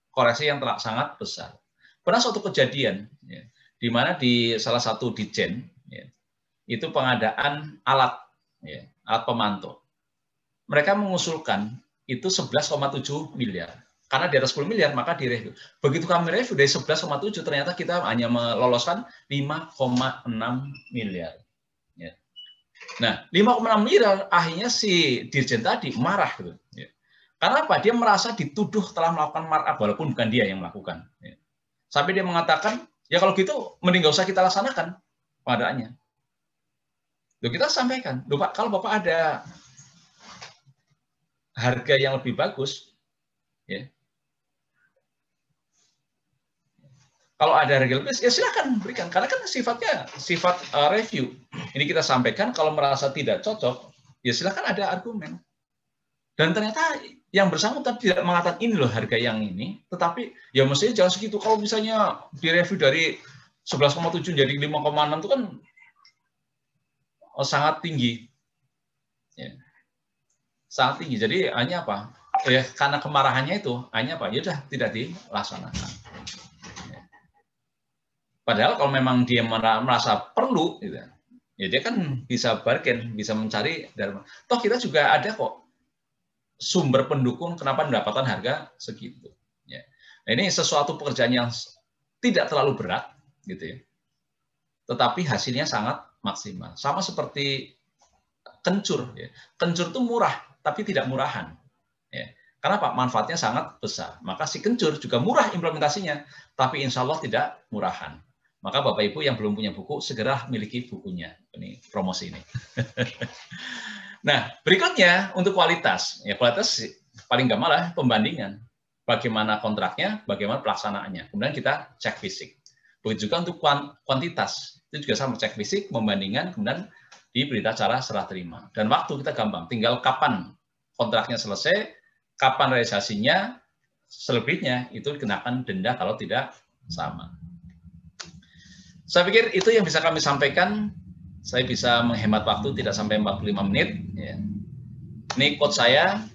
koreksi yang sangat besar. Pernah suatu kejadian, ya, di mana di salah satu Ditjen, ya, itu pengadaan alat, ya, alat pemantau. Mereka mengusulkan itu 11,7 miliar. Karena di atas 10 miliar, maka direview. Begitu kami review dari 11,7, ternyata kita hanya meloloskan 5,6 miliar. Ya. Nah, 5,6 miliar, akhirnya si Dirjen tadi marah. Gitu. Ya. Karena apa? Dia merasa dituduh telah melakukan markup, walaupun bukan dia yang melakukan. Ya. Sampai dia mengatakan, ya kalau gitu, mending nggak usah kita laksanakan pengadaannya. Loh, kita sampaikan, loh Pak, kalau Bapak ada harga yang lebih bagus, ya, kalau ada harga lebih, ya silakan berikan. Karena kan sifatnya sifat review. Ini kita sampaikan, kalau merasa tidak cocok, ya silakan ada argumen. Dan ternyata yang bersangkutan tidak mengatakan ini loh harga yang ini, tetapi ya mestinya jangan segitu. Kalau misalnya direview dari 11,7 jadi 5,6 itu kan sangat tinggi. Ya. Sangat tinggi. Jadi hanya apa? Karena kemarahannya itu hanya apa? Ya sudah tidak dilaksanakan. Ya. Padahal kalau memang dia merasa perlu, gitu, ya dia kan bisa bargain, bisa mencari dari. Toh kita juga ada kok sumber pendukung kenapa mendapatkan harga segitu. Ya. Nah, ini sesuatu pekerjaan yang tidak terlalu berat, gitu ya. Tetapi hasilnya sangat maksimal. Sama seperti kencur. Ya. Kencur itu murah, tapi tidak murahan. Ya. Karena apa? Manfaatnya sangat besar. Maka si kencur juga murah implementasinya, tapi insya Allah tidak murahan. Maka Bapak Ibu yang belum punya buku, segera miliki bukunya. Ini promosi ini. Nah, berikutnya untuk kualitas. Ya, kualitas paling gampang lah pembandingan. Bagaimana kontraknya, bagaimana pelaksanaannya. Kemudian kita cek fisik. Begitu juga untuk kuantitas. Itu juga sama, cek fisik, membandingkan, kemudian diberita cara serah terima. Dan waktu kita gampang. Tinggal kapan kontraknya selesai, kapan realisasinya, selebihnya itu dikenakan denda kalau tidak sama. Saya pikir itu yang bisa kami sampaikan. Saya bisa menghemat waktu tidak sampai 45 menit. Ya. Ini quote saya,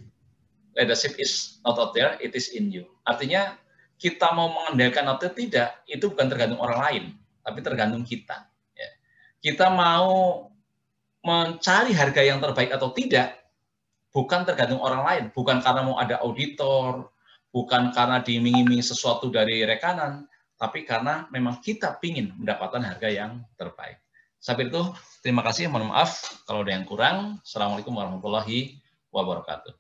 leadership is not out there, it is in you. Artinya kita mau mengandalkan atau tidak, itu bukan tergantung orang lain, tapi tergantung kita. Ya. Kita mau mencari harga yang terbaik atau tidak, bukan tergantung orang lain. Bukan karena mau ada auditor, bukan karena diiming-imingi sesuatu dari rekanan, tapi karena memang kita ingin mendapatkan harga yang terbaik. Sampai itu, terima kasih. Mohon maaf kalau ada yang kurang. Assalamualaikum warahmatullahi wabarakatuh.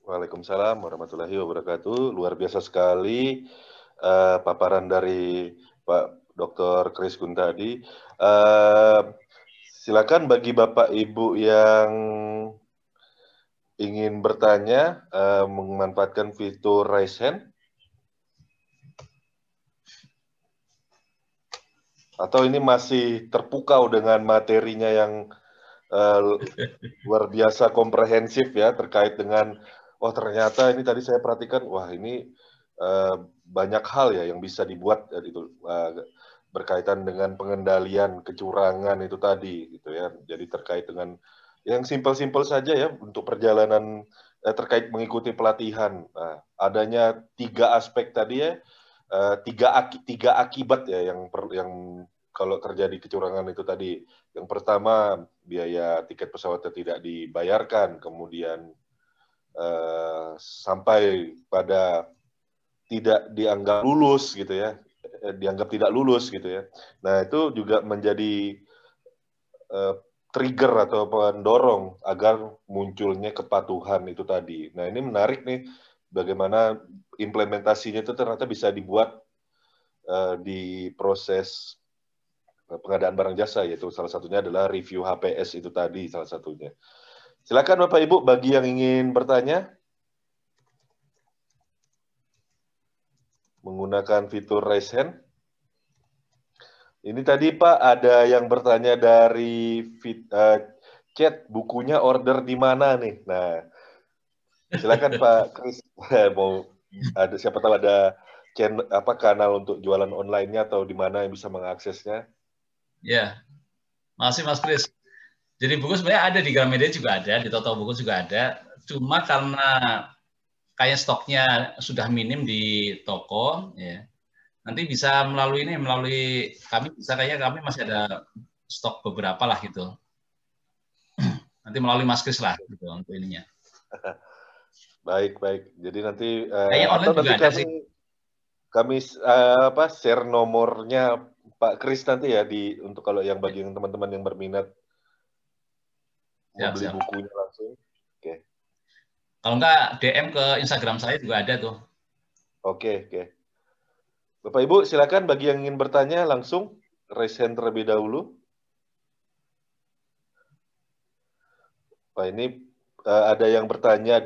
Waalaikumsalam warahmatullahi wabarakatuh. Luar biasa sekali paparan dari Pak Dr. Kris Gun tadi. Silakan bagi Bapak Ibu yang ingin bertanya, memanfaatkan fitur raise hand. Atau ini masih terpukau dengan materinya yang luar biasa komprehensif ya, terkait dengan, wah ternyata ini tadi saya perhatikan, wah ini banyak hal ya yang bisa dibuat gitu, berkaitan dengan pengendalian kecurangan itu tadi gitu ya. Jadi terkait dengan yang simpel-simpel saja ya untuk perjalanan terkait mengikuti pelatihan. Nah, adanya 3 aspek tadi ya, 3 akibat ya yang kalau terjadi kecurangan itu tadi. Yang pertama, biaya tiket pesawatnya tidak dibayarkan, kemudian sampai pada tidak dianggap lulus gitu ya, dianggap tidak lulus gitu ya. Nah, itu juga menjadi trigger atau pendorong agar munculnya kepatuhan itu tadi. Nah, ini menarik nih, bagaimana implementasinya itu ternyata bisa dibuat di proses pengadaan barang jasa, yaitu salah satunya adalah review HPS itu tadi salah satunya. Silakan Bapak Ibu bagi yang ingin bertanya menggunakan fitur raise hand. Ini tadi Pak ada yang bertanya dari chat, bukunya order di mana nih? Nah, silakan Pak Kris, mau ada siapa tahu ada channel kanal untuk jualan online-nya atau di mana yang bisa mengaksesnya? Ya, makasih Mas Kris. Jadi buku sebenarnya ada di Gramedia juga ada, di Toto Buku juga ada. Cuma karena kayak stoknya sudah minim di toko, ya. Nanti bisa melalui kami bisa kayaknya kami masih ada stok beberapa lah gitu. Nanti melalui Mas Kris lah gitu untuk ininya. Baik. Jadi nanti atau nanti kami share nomornya Pak Kris nanti ya untuk kalau yang bagi teman-teman yang berminat membeli bukunya langsung. Oke. Kalau enggak DM ke Instagram saya juga ada tuh. Oke. Bapak Ibu silakan bagi yang ingin bertanya langsung raise hand terlebih dahulu. Pak ini ada yang bertanya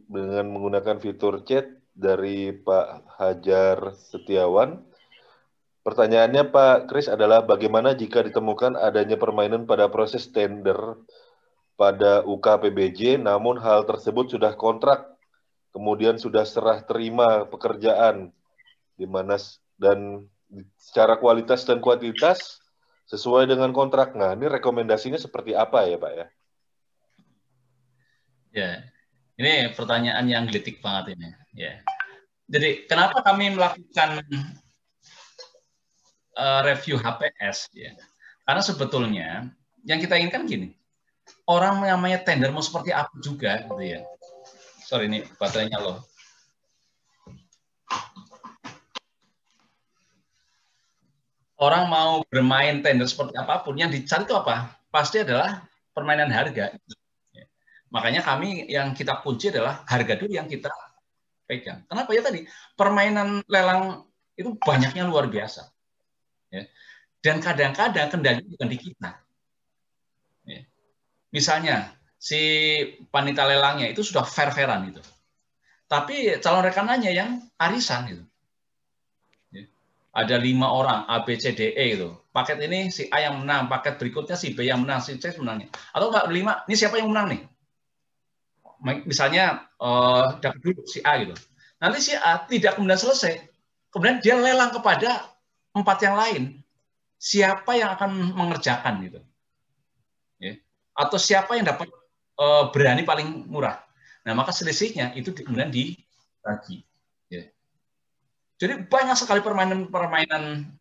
dengan menggunakan fitur chat dari Pak Hajar Setiawan. Pertanyaannya Pak Kris adalah bagaimana jika ditemukan adanya permainan pada proses tender pada UKPBJ, namun hal tersebut sudah kontrak, kemudian sudah serah terima pekerjaan, di mana dan secara kualitas dan kuantitas sesuai dengan kontrak. Nah, ini rekomendasinya seperti apa ya, Pak ya? Ya, ini pertanyaan yang gelitik banget ini. Ya. Jadi kenapa kami melakukan review HPS? Ya. Karena sebetulnya yang kita inginkan gini, orang namanya tender mau seperti apa juga, gitu ya. Sorry, ini baterainya low. Orang mau bermain tender seperti apapun, yang dicari itu apa? Pasti adalah permainan harga. Makanya kami yang kita kunci adalah harga dulu yang kita pegang. Kenapa ya tadi? Permainan lelang itu banyaknya luar biasa. Ya. Dan kadang-kadang kendali bukan di kita. Ya. Misalnya, si panitia lelangnya itu sudah fair-fairan gitu. Tapi calon rekanannya yang arisan gitu. Ada 5 orang A, B, C, D, E gitu. Paket ini si A yang menang, paket berikutnya si B yang menang, si C menangnya. Atau enggak 5, ini siapa yang menang nih? Misalnya dapat dulu si A gitu. Nanti si A tidak kemudian selesai. Kemudian dia lelang kepada 4 yang lain. Siapa yang akan mengerjakan gitu. Ya. Atau siapa yang dapat berani paling murah. Nah, maka selisihnya itu kemudian dibagi. Ya. Jadi banyak sekali permainan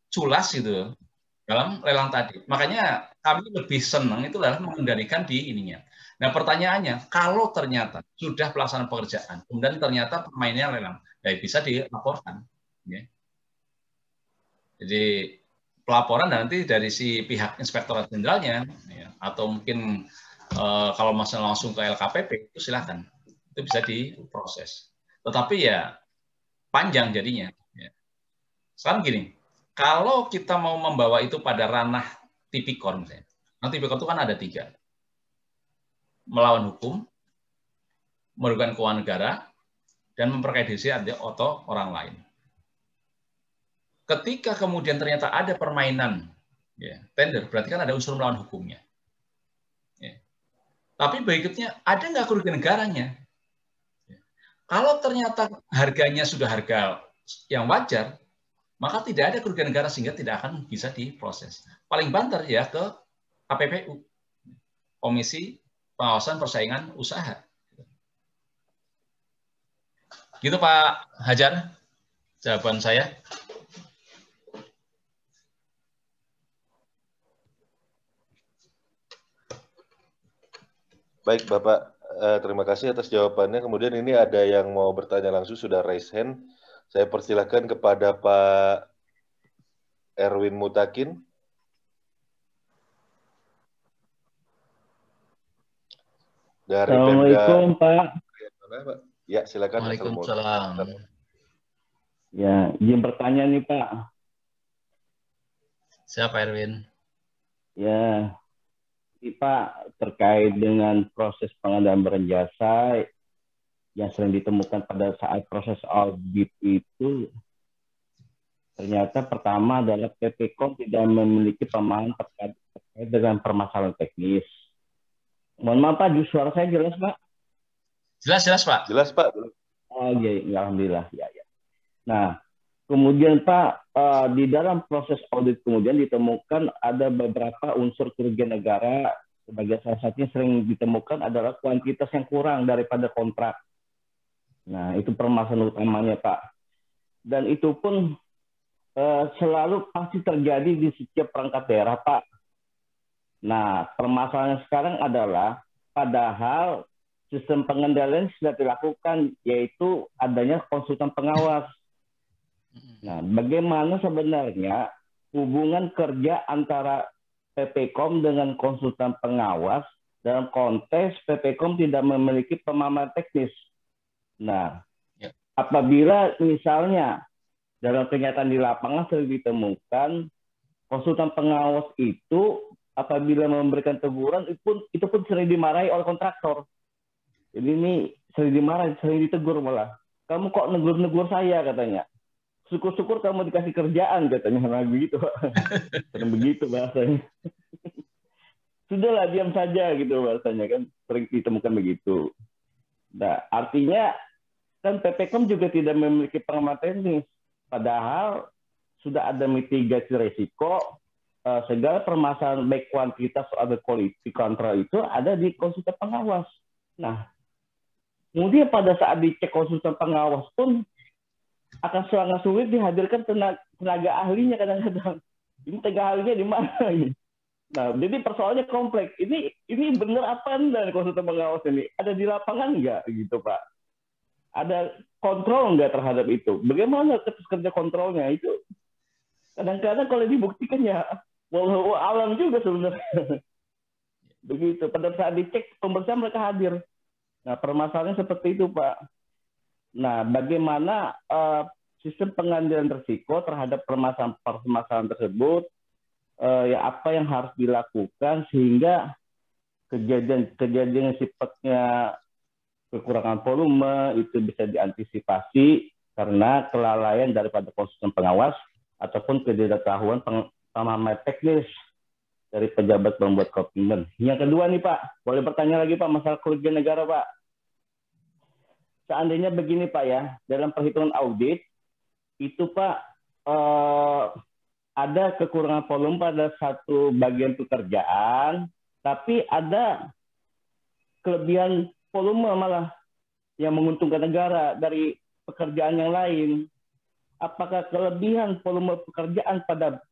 culas gitu dalam lelang tadi. Makanya kami lebih senang itu adalah mengendalikan di ininya. Nah, pertanyaannya, kalau ternyata sudah pelaksanaan pekerjaan, kemudian ternyata permainannya lelang, ya bisa dilaporkan. Ya. Jadi pelaporan nanti dari si pihak Inspektorat Jenderalnya, ya, atau mungkin kalau masalah langsung ke LKPP, itu silakan. Itu bisa diproses. Tetapi ya panjang jadinya. Ya. Sekarang gini, kalau kita mau membawa itu pada ranah tipikor misalnya, nah tipikor itu kan ada 3. Melawan hukum, merugikan keuangan negara, dan memperkaya diri atau orang lain. Ketika kemudian ternyata ada permainan ya, tender, berarti kan ada unsur melawan hukumnya. Ya. Tapi berikutnya, ada nggak kerugian negaranya? Ya. Kalau ternyata harganya sudah harga yang wajar, maka tidak ada kerugian negara sehingga tidak akan bisa diproses. Paling banter ya ke KPPU, Komisi Pengawasan Persaingan Usaha. Gitu Pak Hajar, jawaban saya. Baik Bapak, terima kasih atas jawabannya. Kemudian ini ada yang mau bertanya langsung, sudah raise hand. Saya persilahkan kepada Pak Erwin Mutakin. Dari Assalamualaikum Pak. Ya, silakan. Waalaikumsalam. Ya, izin bertanya nih Pak. Siapa Erwin? Ya, Pak, terkait dengan proses pengadaan barang jasa yang sering ditemukan pada saat proses audit itu, ternyata pertama adalah PPKOM tidak memiliki pemahaman terkait dengan permasalahan teknis. Mohon maaf Pak, suara saya jelas Pak? Jelas Pak. Jelas Pak. Oh iya, alhamdulillah. Ya. Nah, kemudian Pak, di dalam proses audit kemudian ditemukan ada beberapa unsur kerugian negara. Sebagai salah satunya sering ditemukan adalah kuantitas yang kurang daripada kontrak. Nah, itu permasalahan utamanya Pak. Dan itu pun selalu pasti terjadi di setiap perangkat daerah Pak. Nah, permasalahan sekarang adalah padahal sistem pengendalian sudah dilakukan, yaitu adanya konsultan pengawas. Nah, bagaimana sebenarnya hubungan kerja antara PPKOM dengan konsultan pengawas dalam konteks PPKOM tidak memiliki pemahaman teknis? Nah, apabila misalnya dalam kenyataan di lapangan sering ditemukan konsultan pengawas itu apabila memberikan teguran itu pun sering dimarahi oleh kontraktor. Jadi ini sering dimarahi, sering ditegur malah. Kamu kok negur-negur saya katanya. Syukur-syukur kamu dikasih kerjaan katanya, nah begitu. Sering begitu bahasanya. Sudahlah diam saja gitu bahasanya kan, sering ditemukan begitu. Nah, artinya kan PPKOM juga tidak memiliki pengamanan teknis. Padahal sudah ada mitigasi resiko, segala permasalahan baik kuantitas atau quality control itu ada di konsultan pengawas. Nah, kemudian pada saat dicek konsultan pengawas pun akan sangat sulit dihadirkan tenaga ahlinya kadang-kadang. Ini tenaga ahlinya di mana ini? Nah, jadi persoalannya kompleks. Ini benar apa enggak konsultan pengawas ini? Ada di lapangan enggak gitu, Pak? Ada kontrol enggak terhadap itu? Bagaimana kerja kontrolnya itu? Kadang-kadang kalau dibuktikan ya walau alam juga sebenarnya. Begitu. Pada saat dicek pemeriksaan mereka hadir. Nah, permasalahannya seperti itu, Pak. Nah, bagaimana sistem pengambilan risiko terhadap permasalahan tersebut? Ya apa yang harus dilakukan sehingga kejadian yang sifatnya kekurangan volume itu bisa diantisipasi karena kelalaian daripada konsultan pengawas ataupun ketidaktahuan pemahaman teknis dari pejabat pembuat komitmen. Yang kedua nih Pak, boleh bertanya lagi Pak masalah kerugian negara Pak. Seandainya begini Pak ya, dalam perhitungan audit itu Pak ada kekurangan volume pada satu bagian pekerjaan, tapi ada kelebihan volume malah yang menguntungkan negara dari pekerjaan yang lain. Apakah kelebihan volume pekerjaan pada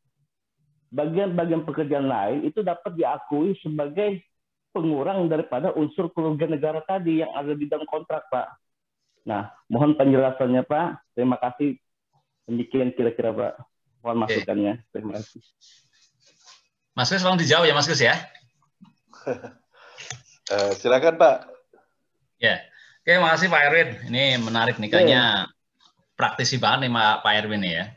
bagian-bagian pekerjaan lain itu dapat diakui sebagai pengurang daripada unsur kerugian negara tadi yang ada di dalam kontrak, Pak? Nah, mohon penjelasannya, Pak. Terima kasih. Demikian kira-kira, Pak. Mohon masukannya. Terima kasih. Mas Kris, tolong dijawab ya, Mas Kris ya. Silakan, Pak. Ya, oke, makasih Pak Erwin. Ini menarik nih, kayaknya praktisi banget nih Pak Erwin ya.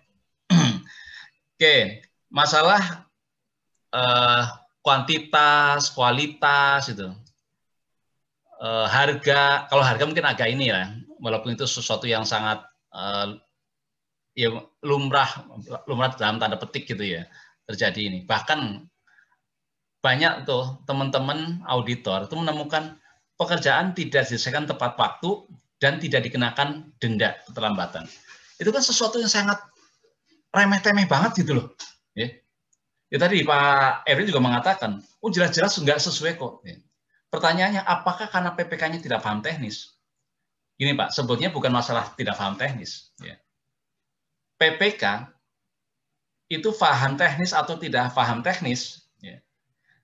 Oke, masalah kuantitas, kualitas itu. Harga, kalau harga mungkin agak ini ya, walaupun itu sesuatu yang sangat ya lumrah dalam tanda petik gitu ya terjadi ini. Bahkan banyak tuh teman-teman auditor itu menemukan pekerjaan tidak diselesaikan tepat waktu dan tidak dikenakan denda keterlambatan. Itu kan sesuatu yang sangat remeh-temeh banget gitu loh. Ya. Ya tadi Pak Erwin juga mengatakan, oh jelas-jelas nggak sesuai kok. Ya. Pertanyaannya, apakah karena PPK-nya tidak paham teknis? Ini Pak, sebetulnya bukan masalah tidak paham teknis. Ya. PPK itu paham teknis atau tidak paham teknis, ya.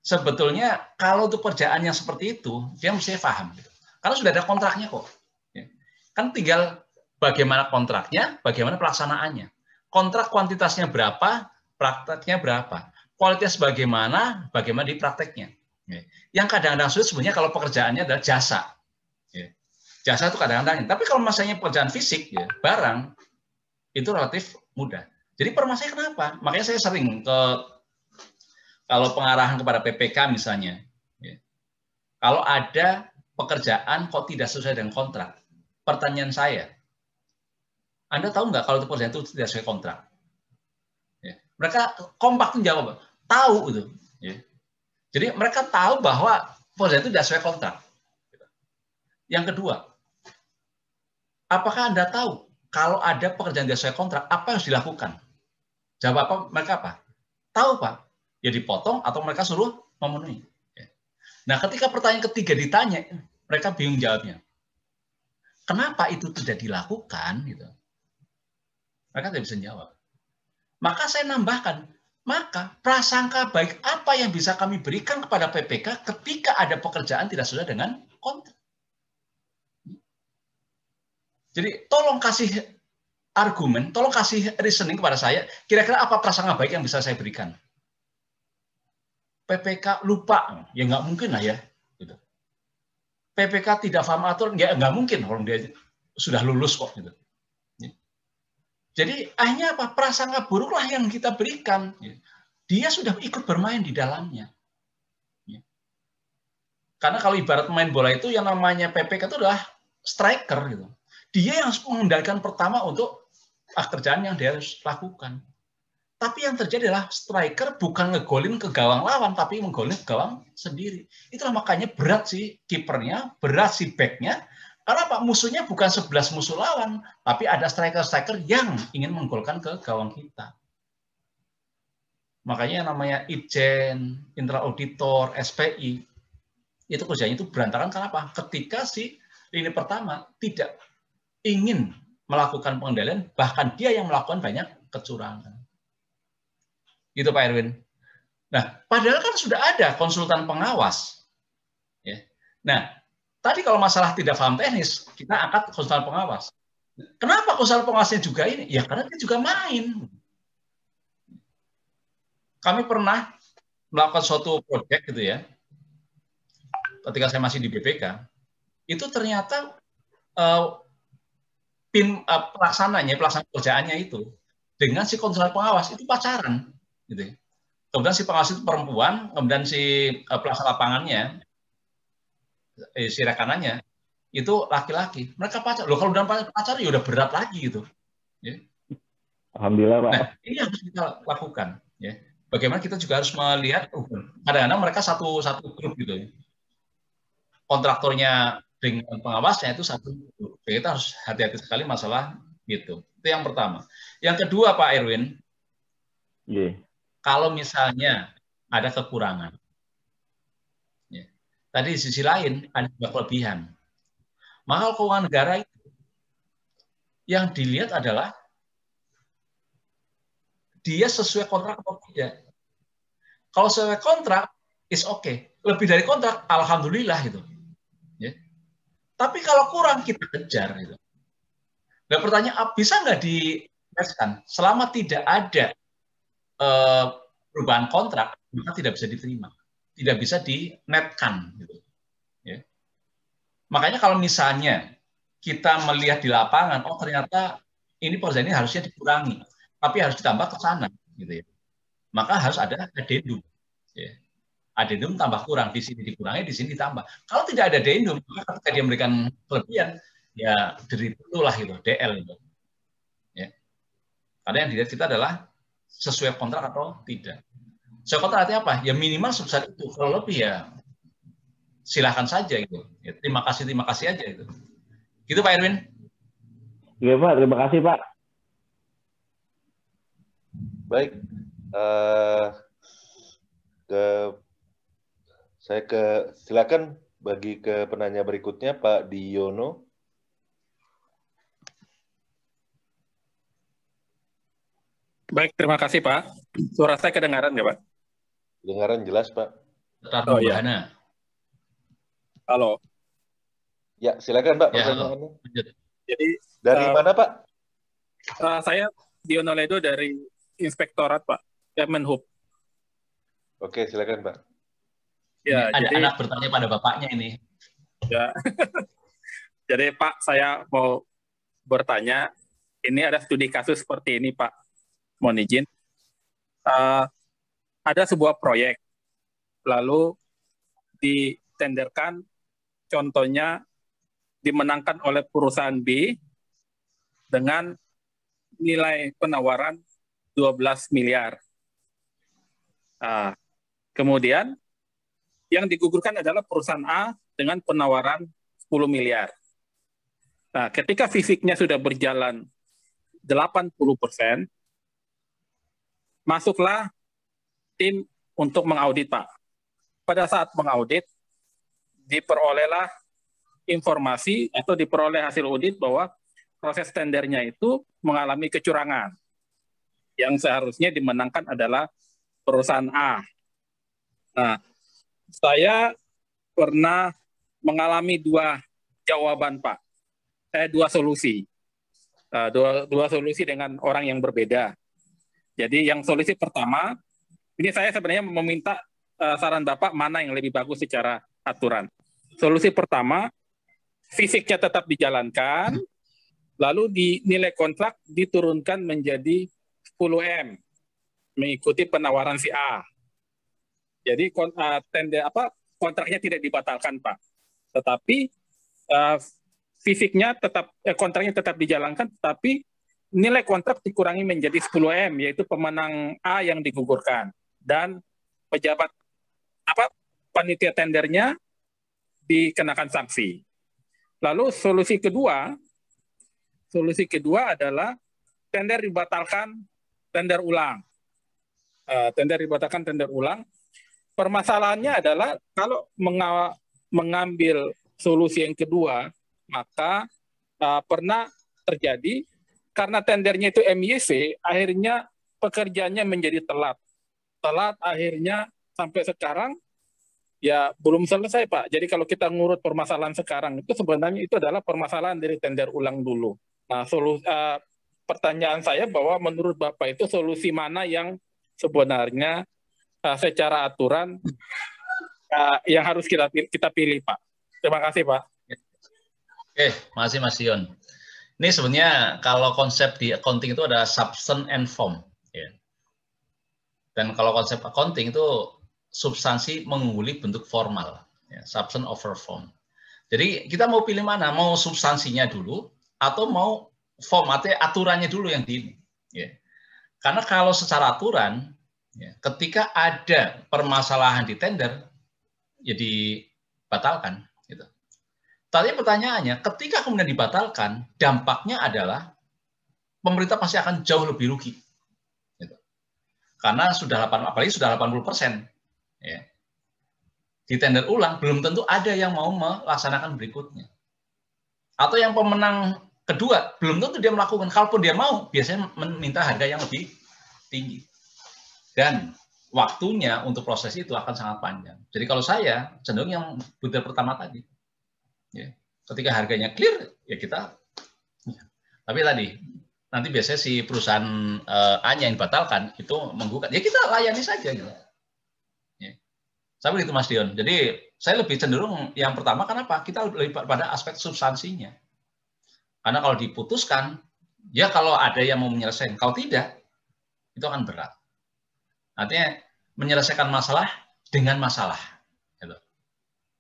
Sebetulnya kalau untuk pekerjaan yang seperti itu, dia mesti paham. Gitu. Karena sudah ada kontraknya kok. Ya. Kan tinggal bagaimana kontraknya, bagaimana pelaksanaannya. Kontrak kuantitasnya berapa, prakteknya berapa. Kualitas bagaimana di prakteknya. Ya. Yang kadang-kadang sulit sebenarnya kalau pekerjaannya adalah jasa. Ya. Jasa itu kadang-kadang. Tapi kalau masalahnya pekerjaan fisik, ya, barang, itu relatif mudah. Jadi permasalahannya kenapa? Makanya saya sering kalau pengarahan kepada PPK misalnya, ya, kalau ada pekerjaan kok tidak sesuai dengan kontrak, pertanyaan saya, Anda tahu nggak kalau itu pekerjaan itu tidak sesuai kontrak? Ya. Mereka kompak menjawab, tahu itu. Ya. Jadi mereka tahu bahwa pekerjaan itu tidak sesuai kontrak. Yang kedua, apakah Anda tahu kalau ada pekerjaan tidak sesuai kontrak, apa yang harus dilakukan? Jawab mereka apa? Tahu Pak, ya dipotong atau mereka suruh memenuhi. Nah ketika pertanyaan ketiga ditanya, mereka bingung jawabnya. Kenapa itu tidak dilakukan? Gitu. Mereka tidak bisa jawab. Maka saya nambahkan, maka prasangka baik apa yang bisa kami berikan kepada PPK ketika ada pekerjaan tidak sesuai dengan kontrak. Jadi tolong kasih argumen, tolong kasih reasoning kepada saya, kira-kira apa prasangka baik yang bisa saya berikan? PPK lupa, ya nggak mungkin lah ya. Gitu. PPK tidak paham aturan, ya nggak mungkin orang dia sudah lulus kok. Gitu. Jadi akhirnya apa? Prasangka buruklah yang kita berikan. Dia sudah ikut bermain di dalamnya. Karena kalau ibarat main bola itu yang namanya PPK itu adalah striker gitu. Dia yang harus mengendalikan pertama untuk kerjaan yang dia harus lakukan. Tapi yang terjadi adalah striker bukan ngegolin ke gawang lawan, tapi menggolin ke gawang sendiri. Itulah makanya berat si kipernya, berat si backnya. Karena Pak musuhnya bukan 11 musuh lawan, tapi ada striker-striker yang ingin menggolkan ke gawang kita. Makanya yang namanya Ijen, internal auditor, SPI, itu kerjanya itu berantakan karena apa? Ketika si lini pertama tidak ingin melakukan pengendalian, bahkan dia yang melakukan banyak kecurangan. Gitu Pak Erwin. Nah, padahal kan sudah ada konsultan pengawas. Ya. Nah, tadi kalau masalah tidak paham teknis, kita angkat konsultan pengawas. Kenapa konsultan pengawasnya juga ini? Ya karena dia juga main. Kami pernah melakukan suatu proyek gitu ya, ketika saya masih di BPK, itu ternyata pelaksanaan kerjaannya itu dengan si konsultan pengawas itu pacaran, gitu. Kemudian si pengawas itu perempuan, kemudian si pelaksana lapangannya, si rekanannya itu laki-laki. Mereka pacar. Loh kalau udah pacar ya udah berat lagi gitu. Ya. Alhamdulillah Pak. Nah ini harus kita lakukan. Ya. Bagaimana kita juga harus melihat, kadang-kadang mereka satu grup gitu ya. Kontraktornya dengan pengawasnya itu satu grup. Jadi kita harus hati-hati sekali masalah gitu. Itu yang pertama. Yang kedua Pak Erwin, kalau misalnya ada kekurangan, ya. Tadi di sisi lain ada juga kelebihan. Maka keuangan negara itu yang dilihat adalah dia sesuai kontrak atau tidak. Kalau sesuai kontrak, is okay. Lebih dari kontrak, alhamdulillah gitu. Ya. Tapi kalau kurang kita kejar gitu. Dan pertanyaan, bisa nggak dineskan? Selama tidak ada perubahan kontrak, maka tidak bisa diterima, tidak bisa dinetkan. Gitu. Ya. Makanya kalau misalnya kita melihat di lapangan, oh ternyata ini pekerjaan ini harusnya dikurangi, tapi harus ditambah ke sana, gitu ya. Maka harus ada addendum. Ya. Addendum tambah kurang, di sini dikurangi, di sini ditambah. Kalau tidak ada addendum, maka ketika dia memberikan kelebihan, ya dari itulah gitu, DL itu. Ya. Karena yang dilihat kita adalah sesuai kontrak atau tidak. Sesuai kontrak artinya apa? Ya minimal sebesar itu. Kalau lebih ya silahkan saja gitu. Ya, terima kasih aja itu. Gitu Pak Erwin. Iya Pak, terima kasih Pak. Baik, silakan bagi ke penanya berikutnya Pak Diono. Baik, terima kasih Pak. Suara saya kedengaran nggak Pak? Kedengaran jelas Pak. Oh ya. Halo. Ya, silakan Pak Ya, pertanyaannya. Jadi dari mana Pak? Saya Diono Ledo dari Inspektorat Pak, Kemenhub. Oke, silakan Pak. Ya, ada anak bertanya pada bapaknya ini. Ya. Jadi Pak, saya mau bertanya, ini ada studi kasus seperti ini Pak, mohon izin. Ada sebuah proyek, lalu ditenderkan, contohnya dimenangkan oleh perusahaan B dengan nilai penawaran 12 miliar. Kemudian yang digugurkan adalah perusahaan A dengan penawaran 10 miliar. Nah, ketika fisiknya sudah berjalan 80%, masuklah tim untuk mengaudit, Pak. Pada saat mengaudit, diperolehlah informasi atau diperoleh hasil audit bahwa proses tendernya itu mengalami kecurangan. Yang seharusnya dimenangkan adalah perusahaan A. Nah, saya pernah mengalami dua jawaban, Pak. Dua solusi. Dua solusi dengan orang yang berbeda. Jadi yang solusi pertama, ini saya sebenarnya meminta saran Bapak mana yang lebih bagus secara aturan. Solusi pertama, fisiknya tetap dijalankan, lalu di nilai kontrak diturunkan menjadi 10M, mengikuti penawaran si A. Jadi kontraknya tidak dibatalkan, Pak. Tetapi fisiknya tetap kontraknya tetap dijalankan, tetapi nilai kontrak dikurangi menjadi 10M, yaitu pemenang A yang digugurkan, dan pejabat panitia tendernya dikenakan sanksi. Lalu solusi kedua adalah tender dibatalkan, tender ulang. tender dibatalkan, tender ulang. Permasalahannya adalah kalau mengambil solusi yang kedua, maka pernah terjadi karena tendernya itu MYC, akhirnya pekerjaannya menjadi telat. Telat akhirnya sampai sekarang ya belum selesai, Pak. Jadi kalau kita ngurut permasalahan sekarang itu sebenarnya itu adalah permasalahan dari tender ulang dulu. Nah, pertanyaan saya bahwa menurut Bapak itu solusi mana yang sebenarnya secara aturan yang harus kita pilih, Pak. Terima kasih, Pak. Oke, makasih Mas Dion. Ini sebenarnya kalau konsep di accounting itu ada substance and form. Ya. Dan kalau konsep accounting itu substansi mengungguli bentuk formal, ya, substance over form. Jadi kita mau pilih mana? Mau substansinya dulu atau mau form, artinya aturannya dulu yang di. Ya. Karena kalau secara aturan, ya, ketika ada permasalahan di tender, ya dibatalkan. Gitu. Tapi pertanyaannya, ketika kemudian dibatalkan, dampaknya adalah pemerintah pasti akan jauh lebih rugi. Gitu. Karena apalagi sudah 80%. Ya. Di tender ulang belum tentu ada yang mau melaksanakan berikutnya. Atau yang pemenang kedua belum tentu dia melakukan. Kalaupun dia mau, biasanya meminta harga yang lebih tinggi. Dan waktunya untuk proses itu akan sangat panjang. Jadi kalau saya cenderung yang butir pertama tadi. Ya. Ketika harganya clear, ya kita. Ya. Tapi tadi nanti biasanya si perusahaan A-nya yang dibatalkan itu menggugat. Ya kita layani saja gitu. Sampai itu Mas Dion. Jadi saya lebih cenderung yang pertama, kenapa? Kita lebih pada aspek substansinya. Karena kalau diputuskan, ya kalau ada yang mau menyelesaikan. Kalau tidak, itu akan berat. Artinya menyelesaikan masalah dengan masalah. Gitu.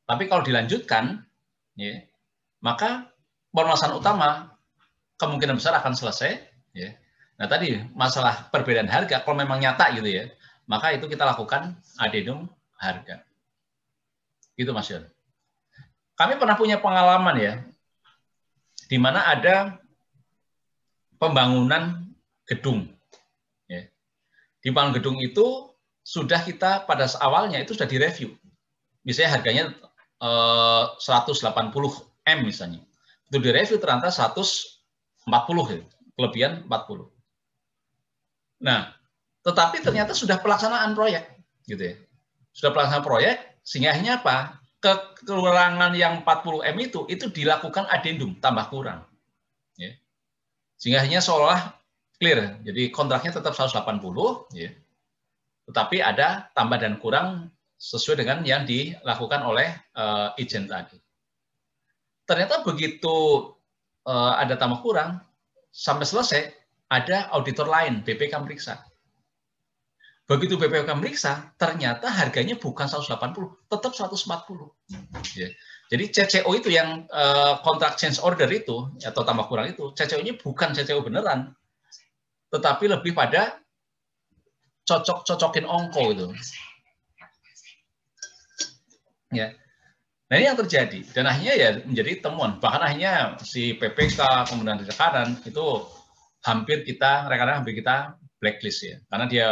Tapi kalau dilanjutkan, ya, maka permasalahan utama kemungkinan besar akan selesai. Ya. Nah tadi masalah perbedaan harga, kalau memang nyata gitu ya, maka itu kita lakukan addendum harga. Gitu Mas Yon. Kami pernah punya pengalaman ya, di mana ada pembangunan gedung. Ya. Di pembangunan gedung itu sudah kita pada awalnya itu sudah direview. Misalnya harganya 180 M misalnya. Itu direview ternyata 140 ya, kelebihan 40. Nah, tetapi ternyata sudah pelaksanaan proyek gitu ya. Sudah pelaksanaan proyek, sehingga akhirnya apa? Kekurangan yang 40 M itu dilakukan addendum, tambah kurang. Ya. Sehingga akhirnya seolah clear. Jadi kontraknya tetap 180, ya. Tetapi ada tambah dan kurang sesuai dengan yang dilakukan oleh ijen tadi. Ternyata begitu ada tambah kurang, sampai selesai, ada auditor lain, BPK meriksa. Begitu BPK meriksa, ternyata harganya bukan 180, tetap 140. Ya. Jadi CCO itu yang contract change order itu, atau tambah kurang itu, CCO-nya bukan CCO beneran, tetapi lebih pada cocok-cocokin ongko itu. Ya. Nah ini yang terjadi, dan akhirnya ya menjadi temuan. Bahkan akhirnya si PPK, kemudian rekan itu hampir kita blacklist ya, karena dia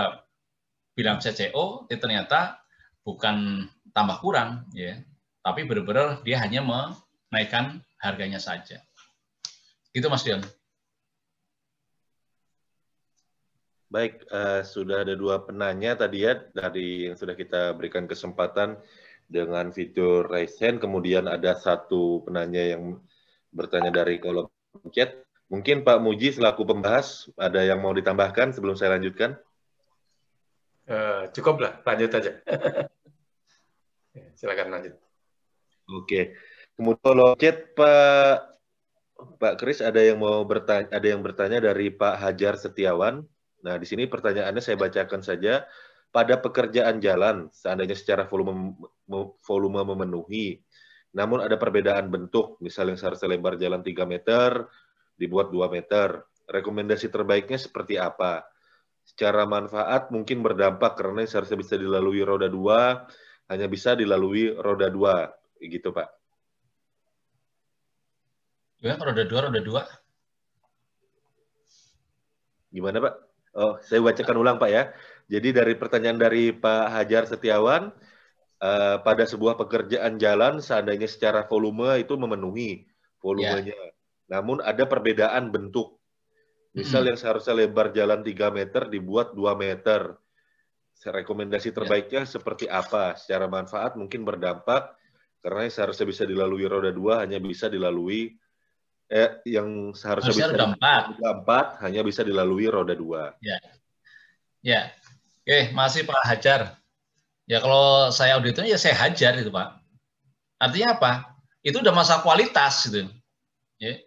bilang CCO, ternyata bukan tambah kurang, ya, tapi benar-benar dia hanya menaikkan harganya saja. Itu Mas Dion. Baik, sudah ada 2 penanya tadi ya, dari yang sudah kita berikan kesempatan dengan fitur raise hand, kemudian ada 1 penanya yang bertanya dari kolom chat. Mungkin Pak Muji selaku pembahas, ada yang mau ditambahkan sebelum saya lanjutkan? Cukup lah, lanjut aja. Silakan lanjut. Oke. Kemudian kalau chat Pak Kris ada yang bertanya dari Pak Hajar Setiawan. Nah, di sini pertanyaannya saya bacakan saja. Pada pekerjaan jalan, seandainya secara volume memenuhi, namun ada perbedaan bentuk, misalnya seharusnya lebar jalan 3 meter, dibuat 2 meter. Rekomendasi terbaiknya seperti apa? Secara manfaat mungkin berdampak karena seharusnya bisa dilalui roda 2, hanya bisa dilalui roda 2. Gitu, Pak. Ya, roda 2. Gimana, Pak? Oh, saya bacakan ulang, Pak ya. Jadi dari pertanyaan dari Pak Hajar Setiawan, pada sebuah pekerjaan jalan, seandainya secara volume itu memenuhi volumenya. Namun ada perbedaan bentuk. Misal yang seharusnya lebar jalan 3 meter dibuat 2 meter. Rekomendasi terbaiknya seperti apa? Secara manfaat mungkin berdampak, karena yang seharusnya bisa dilalui roda 2 hanya bisa dilalui yang seharusnya bisa roda 4 hanya bisa dilalui roda 2. Ya. Oke, masih Pak Hajar. Ya kalau saya auditnya ya saya hajar itu Pak. Artinya apa? Itu udah masalah kualitas gitu. Ya.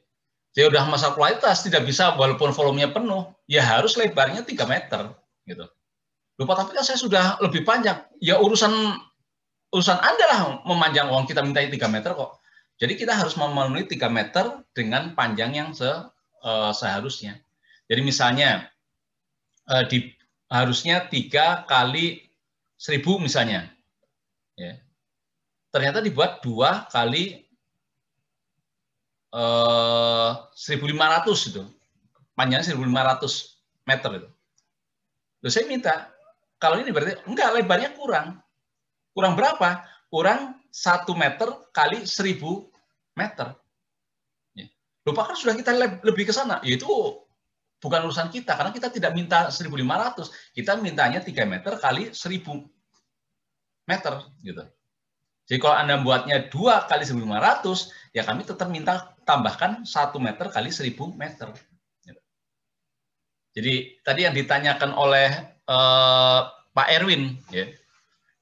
Jadi udah masalah kualitas, tidak bisa walaupun volumenya penuh, ya harus lebarnya 3 meter gitu. Lupa tapi kan saya sudah lebih panjang. Ya urusan Anda lah memanjang uang, kita minta 3 meter kok. Jadi kita harus memenuhi 3 meter dengan panjang yang seharusnya. Jadi misalnya harusnya 3 kali 1000 misalnya. Ya. Ternyata dibuat 2 kali 1.500 itu. Panjangnya 1.500 meter itu. Loh, saya minta, kalau ini berarti enggak, lebarnya kurang. Kurang berapa? Kurang 1 meter kali 1.000 meter. Ya. Lupa kan sudah kita lebih ke sana. Yaitu bukan urusan kita, karena kita tidak minta 1.500, kita mintanya 3 meter kali 1.000 meter. Gitu. Jadi kalau Anda buatnya 2 kali 1.500, ya kami tetap minta tambahkan 1 meter kali 1.000 meter. Gitu. Jadi tadi yang ditanyakan oleh Pak Erwin, ya,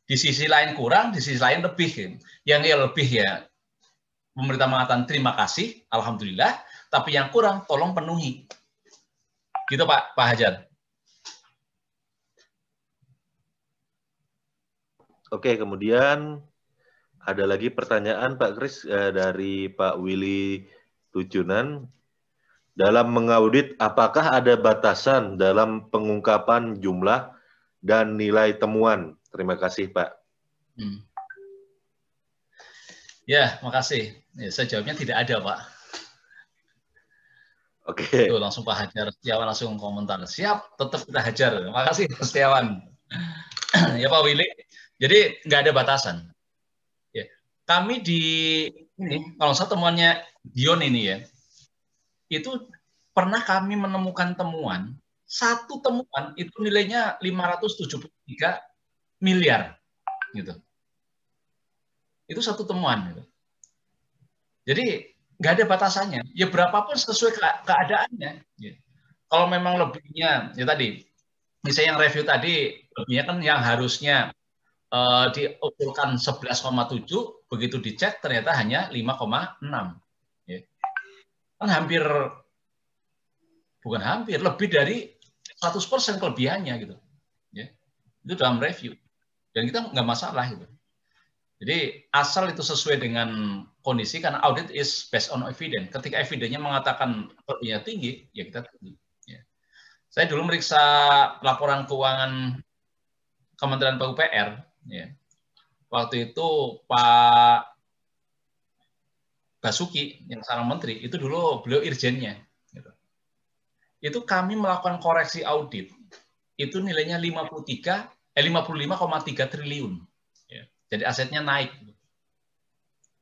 di sisi lain kurang, di sisi lain lebih. Ya. Yang lebih ya, pemerintah mengatakan terima kasih, alhamdulillah, tapi yang kurang tolong penuhi. Gitu Pak Hajar. Oke, kemudian ada lagi pertanyaan Pak Kris dari Pak Willy Tujunan. Dalam mengaudit, apakah ada batasan dalam pengungkapan jumlah dan nilai temuan? Terima kasih Pak. Ya, makasih. Ya, saya jawabnya tidak ada Pak. Oke. Tuh, langsung Pak Hajar Setiawan langsung komentar. Siap, tetap kita hajar. Makasih Pak Setiawan. Ya Pak Willy. Jadi nggak ada batasan. Ya. Kami di ini, kalau saya temuannya Dion ini ya, itu pernah kami menemukan temuan, satu temuan itu nilainya 573 miliar. Gitu. Itu satu temuan. Gitu. Jadi nggak ada batasannya. Ya berapapun sesuai keadaannya. Ya. Kalau memang lebihnya, ya tadi, misalnya yang review tadi, lebihnya kan yang harusnya diusulkan 11,7, begitu dicek ternyata hanya 5,6. Ya. Kan bukan hampir, lebih dari 100% kelebihannya gitu. Ya. Itu dalam review. Dan kita nggak masalah gitu. Jadi asal itu sesuai dengan kondisi, karena audit is based on evidence. Ketika evidence-nya mengatakan kelebihannya tinggi, ya kita tinggi. Ya. Saya dulu meriksa laporan keuangan Kementerian PUPR. Ya. Waktu itu Pak Basuki, yang sekarang menteri, itu dulu beliau irjennya. Gitu. Itu kami melakukan koreksi audit. Itu nilainya 55,3 triliun. Jadi asetnya naik.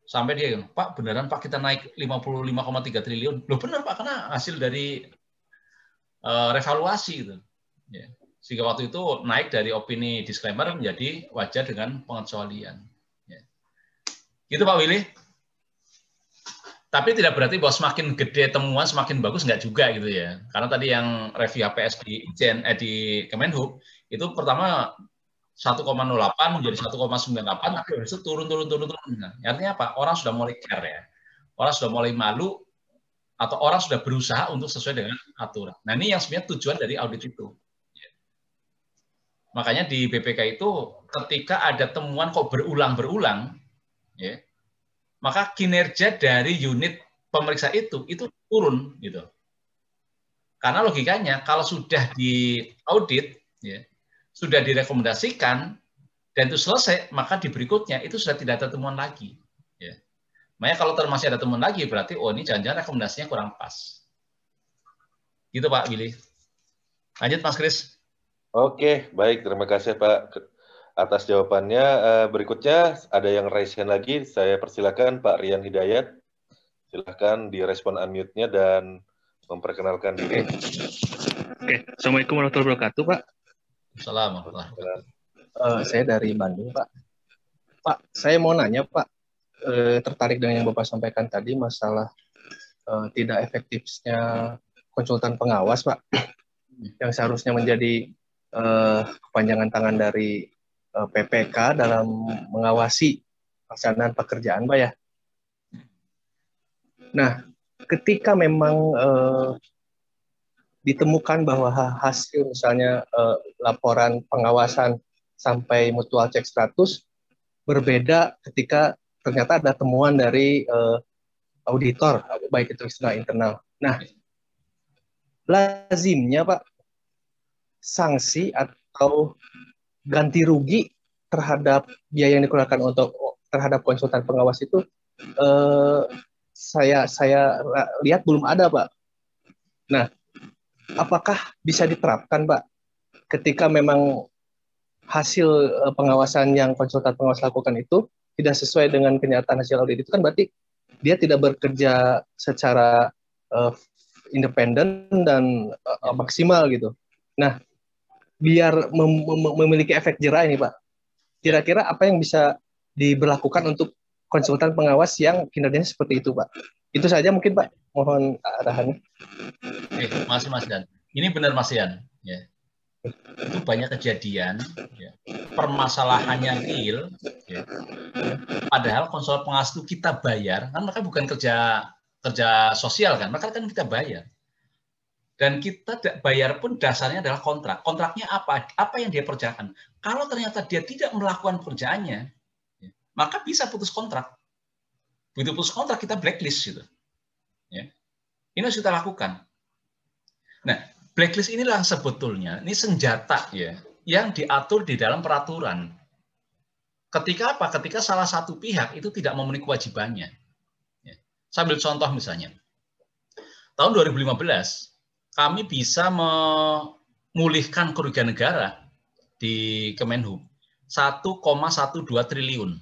Sampai dia, Pak beneran Pak kita naik 55,3 triliun. Loh benar Pak, karena hasil dari revaluasi gitu. Ya. Sehingga waktu itu naik dari opini disclaimer menjadi wajar dengan pengecualian. Ya. Gitu Pak Willy. Tapi tidak berarti bahwa semakin gede temuan semakin bagus, enggak juga gitu ya. Karena tadi yang review HPS di Kemenhub itu pertama 1,08 menjadi 1,98, tapi habis itu turun. Nah, artinya apa? Orang sudah mulai care ya. Orang sudah mulai malu, atau orang sudah berusaha untuk sesuai dengan aturan. Nah, ini yang sebenarnya tujuan dari audit itu. Makanya di BPK itu ketika ada temuan kok berulang-berulang, ya, maka kinerja dari unit pemeriksa itu turun gitu. Karena logikanya kalau sudah di audit, ya, sudah direkomendasikan dan itu selesai, maka di berikutnya itu sudah tidak ada temuan lagi. Ya. Makanya kalau masih ada temuan lagi, berarti oh ini jangan-jangan rekomendasinya kurang pas. Gitu Pak Willy. Lanjut Mas Kris. Oke, baik. Terima kasih Pak atas jawabannya. Berikutnya ada yang raise hand lagi. Saya persilakan Pak Rian Hidayat. Silakan direspon unmute-nya dan memperkenalkan diri. Oke. Assalamualaikum warahmatullahi wabarakatuh, Pak. Assalamualaikum. Saya dari Bandung, Pak. Pak, saya mau nanya, Pak. Tertarik dengan yang Bapak sampaikan tadi masalah tidak efektifnya konsultan pengawas, Pak, yang seharusnya menjadi kepanjangan tangan dari PPK dalam mengawasi pelaksanaan pekerjaan, Pak ya. Nah, ketika memang ditemukan bahwa hasil misalnya laporan pengawasan sampai mutual cek status berbeda ketika ternyata ada temuan dari auditor, baik itu eksternal internal. Nah, lazimnya Pak, sanksi atau ganti rugi terhadap biaya yang dikeluarkan untuk terhadap konsultan pengawas itu saya lihat belum ada, Pak. Nah, apakah bisa diterapkan, Pak, ketika memang hasil pengawasan yang konsultan pengawas lakukan itu tidak sesuai dengan kenyataan hasil audit itu, kan berarti dia tidak bekerja secara independen dan maksimal gitu. Nah, biar memiliki efek jerah ini, Pak, kira-kira apa yang bisa diberlakukan untuk konsultan pengawas yang kinerjanya seperti itu, Pak? Itu saja mungkin, Pak. Mohon arahannya. Oke, masih Mas Dan. Ini benar Mas Yan. Ya. Itu banyak kejadian, ya. Permasalahannya real, ya. Padahal konsultan pengawas itu kita bayar, kan mereka bukan kerja sosial kan, mereka kan kita bayar. Dan kita bayar pun dasarnya adalah kontrak. Kontraknya apa? Apa yang dia kerjakan? Kalau ternyata dia tidak melakukan pekerjaannya, ya, maka bisa putus kontrak. Begitu putus kontrak kita blacklist gitu. Ya. Ini harus kita lakukan. Nah, blacklist inilah sebetulnya ini senjata ya yang diatur di dalam peraturan. Ketika apa? Ketika salah satu pihak itu tidak memenuhi kewajibannya. Ya. Saya ambil contoh misalnya. Tahun 2015 kami bisa memulihkan kerugian negara di Kemenhub 1,12 triliun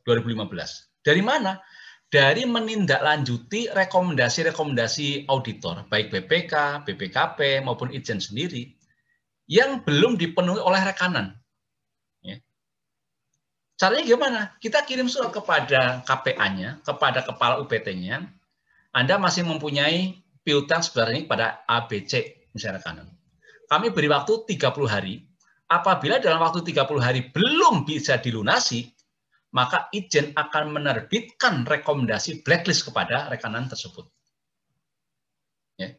2015. Dari mana? Dari menindaklanjuti rekomendasi-rekomendasi auditor, baik BPK, BPKP, maupun Itjen sendiri, yang belum dipenuhi oleh rekanan. Ya. Caranya gimana? Kita kirim surat kepada KPA-nya, kepada kepala UPT-nya, Anda masih mempunyai piutang sebenarnya pada ABC, misalnya rekanan. Kami beri waktu 30 hari. Apabila dalam waktu 30 hari belum bisa dilunasi, maka Itjen akan menerbitkan rekomendasi blacklist kepada rekanan tersebut. Ya.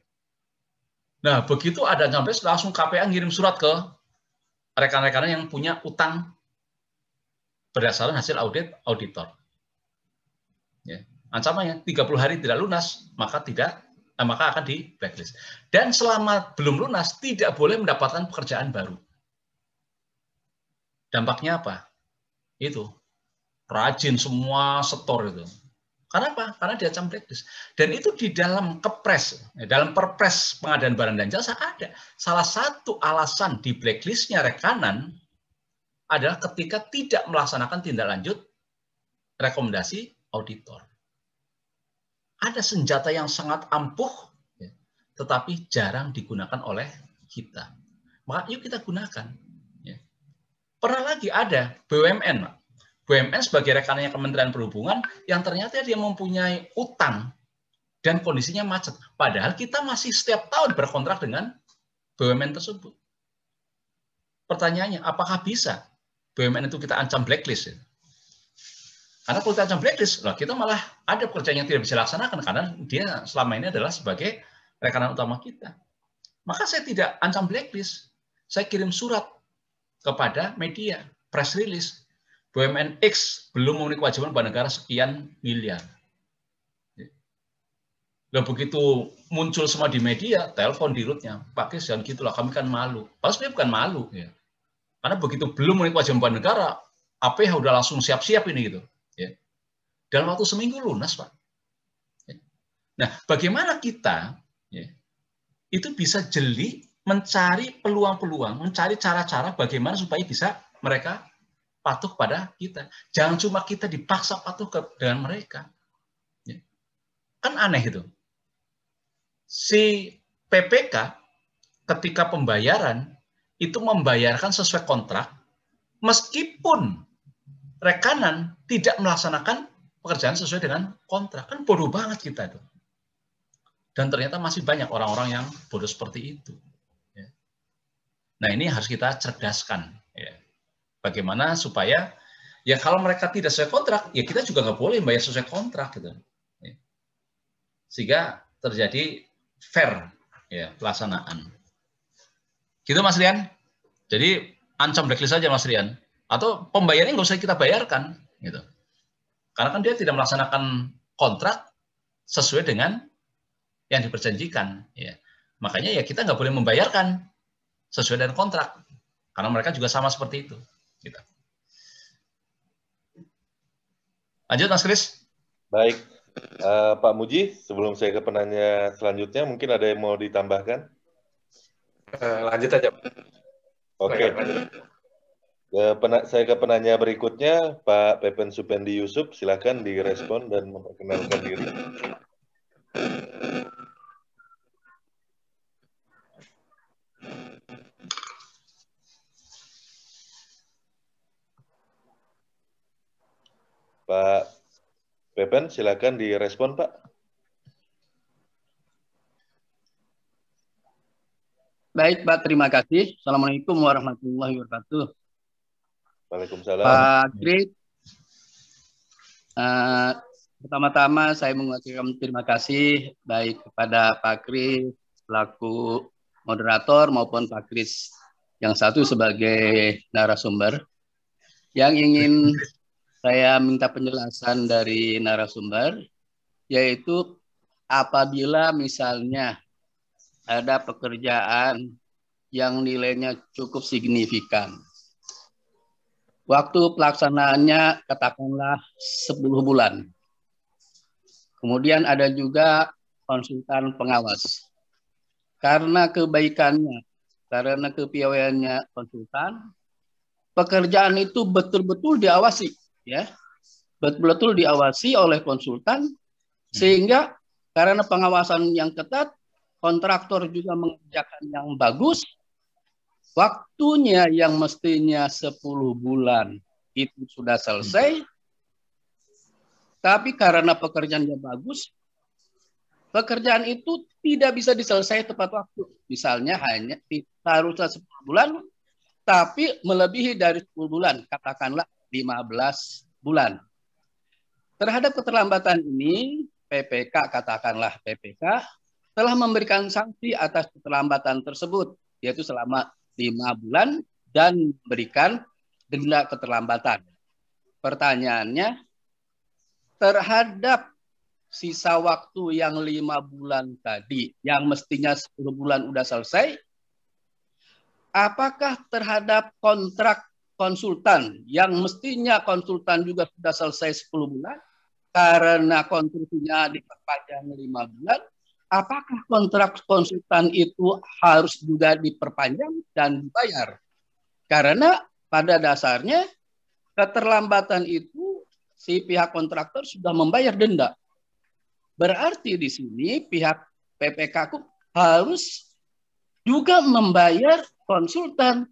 Nah, begitu ada sampai langsung KPA ngirim surat ke rekan-rekan yang punya utang berdasarkan hasil audit auditor. Ya. Ancamannya 30 hari tidak lunas, maka akan di blacklist. Dan selama belum lunas tidak boleh mendapatkan pekerjaan baru. Dampaknya apa? Itu rajin semua setor itu. Karena apa? Karena diancam blacklist. Dan itu di dalam kepres, dalam perpres pengadaan barang dan jasa ada. Salah satu alasan di blacklistnya rekanan adalah ketika tidak melaksanakan tindak lanjut rekomendasi auditor. Ada senjata yang sangat ampuh, tetapi jarang digunakan oleh kita. Maka yuk kita gunakan. Pernah lagi ada BUMN, Pak. BUMN sebagai rekanannya Kementerian Perhubungan yang ternyata dia mempunyai utang dan kondisinya macet. Padahal kita masih setiap tahun berkontrak dengan BUMN tersebut. Pertanyaannya, apakah bisa BUMN itu kita ancam blacklist? Karena kalau kita ancam blacklist, kita malah ada pekerjaan yang tidak bisa dilaksanakan karena dia selama ini adalah sebagai rekanan utama kita. Maka saya tidak ancam blacklist. Saya kirim surat kepada media, press release. BUMN X belum memenuhi kewajiban pada negara sekian miliar. Lalu begitu muncul semua di media, telepon di rootnya, Pak Kis, jangan gitulah, kami kan malu. Padahal sebenarnya bukan malu. Ya. Karena begitu belum memenuhi kewajiban pada negara, APH udah langsung siap-siap ini gitu. Ya. Dalam waktu seminggu lunas, Pak. Ya. Nah, bagaimana kita itu bisa jeli mencari peluang-peluang, mencari cara-cara bagaimana supaya bisa mereka patuh pada kita. Jangan cuma kita dipaksa patuh dengan mereka. Kan aneh itu. Si PPK ketika pembayaran itu membayarkan sesuai kontrak, meskipun rekanan tidak melaksanakan pekerjaan sesuai dengan kontrak. Kan bodoh banget kita itu. Dan ternyata masih banyak orang-orang yang bodoh seperti itu. Nah, ini harus kita cerdaskan. Bagaimana supaya, ya kalau mereka tidak sesuai kontrak, ya kita juga nggak boleh bayar sesuai kontrak. Gitu. Sehingga terjadi fair pelaksanaan. Gitu Mas Rian. Jadi ancam blacklist saja Mas Rian. Atau pembayarannya nggak usah kita bayarkan. Gitu. Karena kan dia tidak melaksanakan kontrak sesuai dengan yang diperjanjikan. Makanya ya kita nggak boleh membayarkan sesuai dengan kontrak. Karena mereka juga sama seperti itu. Gitu. Lanjut Mas Kris. Baik. Pak Muji, sebelum saya ke penanya selanjutnya, mungkin ada yang mau ditambahkan? Lanjut aja. Oke. Saya ke penanya berikutnya, Pak Pepen Supendi Yusuf, silakan direspon dan memperkenalkan diri. Pak Pepen, silakan direspon, Pak. Baik, Pak. Terima kasih. Assalamualaikum warahmatullahi wabarakatuh. Waalaikumsalam. Pak Kris, pertama-tama saya mengucapkan terima kasih baik kepada Pak Kris selaku moderator maupun Pak Kris yang satu sebagai narasumber. Yang ingin saya minta penjelasan dari narasumber, yaitu apabila misalnya ada pekerjaan yang nilainya cukup signifikan. Waktu pelaksanaannya katakanlah 10 bulan. Kemudian ada juga konsultan pengawas. Karena kebaikannya, karena kepiawaiannya konsultan, pekerjaan itu betul-betul diawasi. Ya, betul-betul diawasi oleh konsultan, sehingga karena pengawasan yang ketat, kontraktor juga mengerjakan yang bagus, waktunya yang mestinya 10 bulan itu sudah selesai, tapi karena pekerjaannya bagus, pekerjaan itu tidak bisa diselesaikan tepat waktu. Misalnya hanya harusnya 10 bulan, tapi melebihi dari 10 bulan, katakanlah 15 bulan. Terhadap keterlambatan ini, PPK, katakanlah PPK, telah memberikan sanksi atas keterlambatan tersebut, yaitu selama 5 bulan dan memberikan denda keterlambatan. Pertanyaannya, terhadap sisa waktu yang 5 bulan tadi, yang mestinya 10 bulan udah selesai, apakah terhadap kontrak konsultan yang mestinya konsultan juga sudah selesai 10 bulan karena konstruksinya diperpanjang 5 bulan, apakah kontrak konsultan itu harus juga diperpanjang dan dibayar? Karena pada dasarnya keterlambatan itu si pihak kontraktor sudah membayar denda. Berarti di sini pihak PPK harus juga membayar konsultan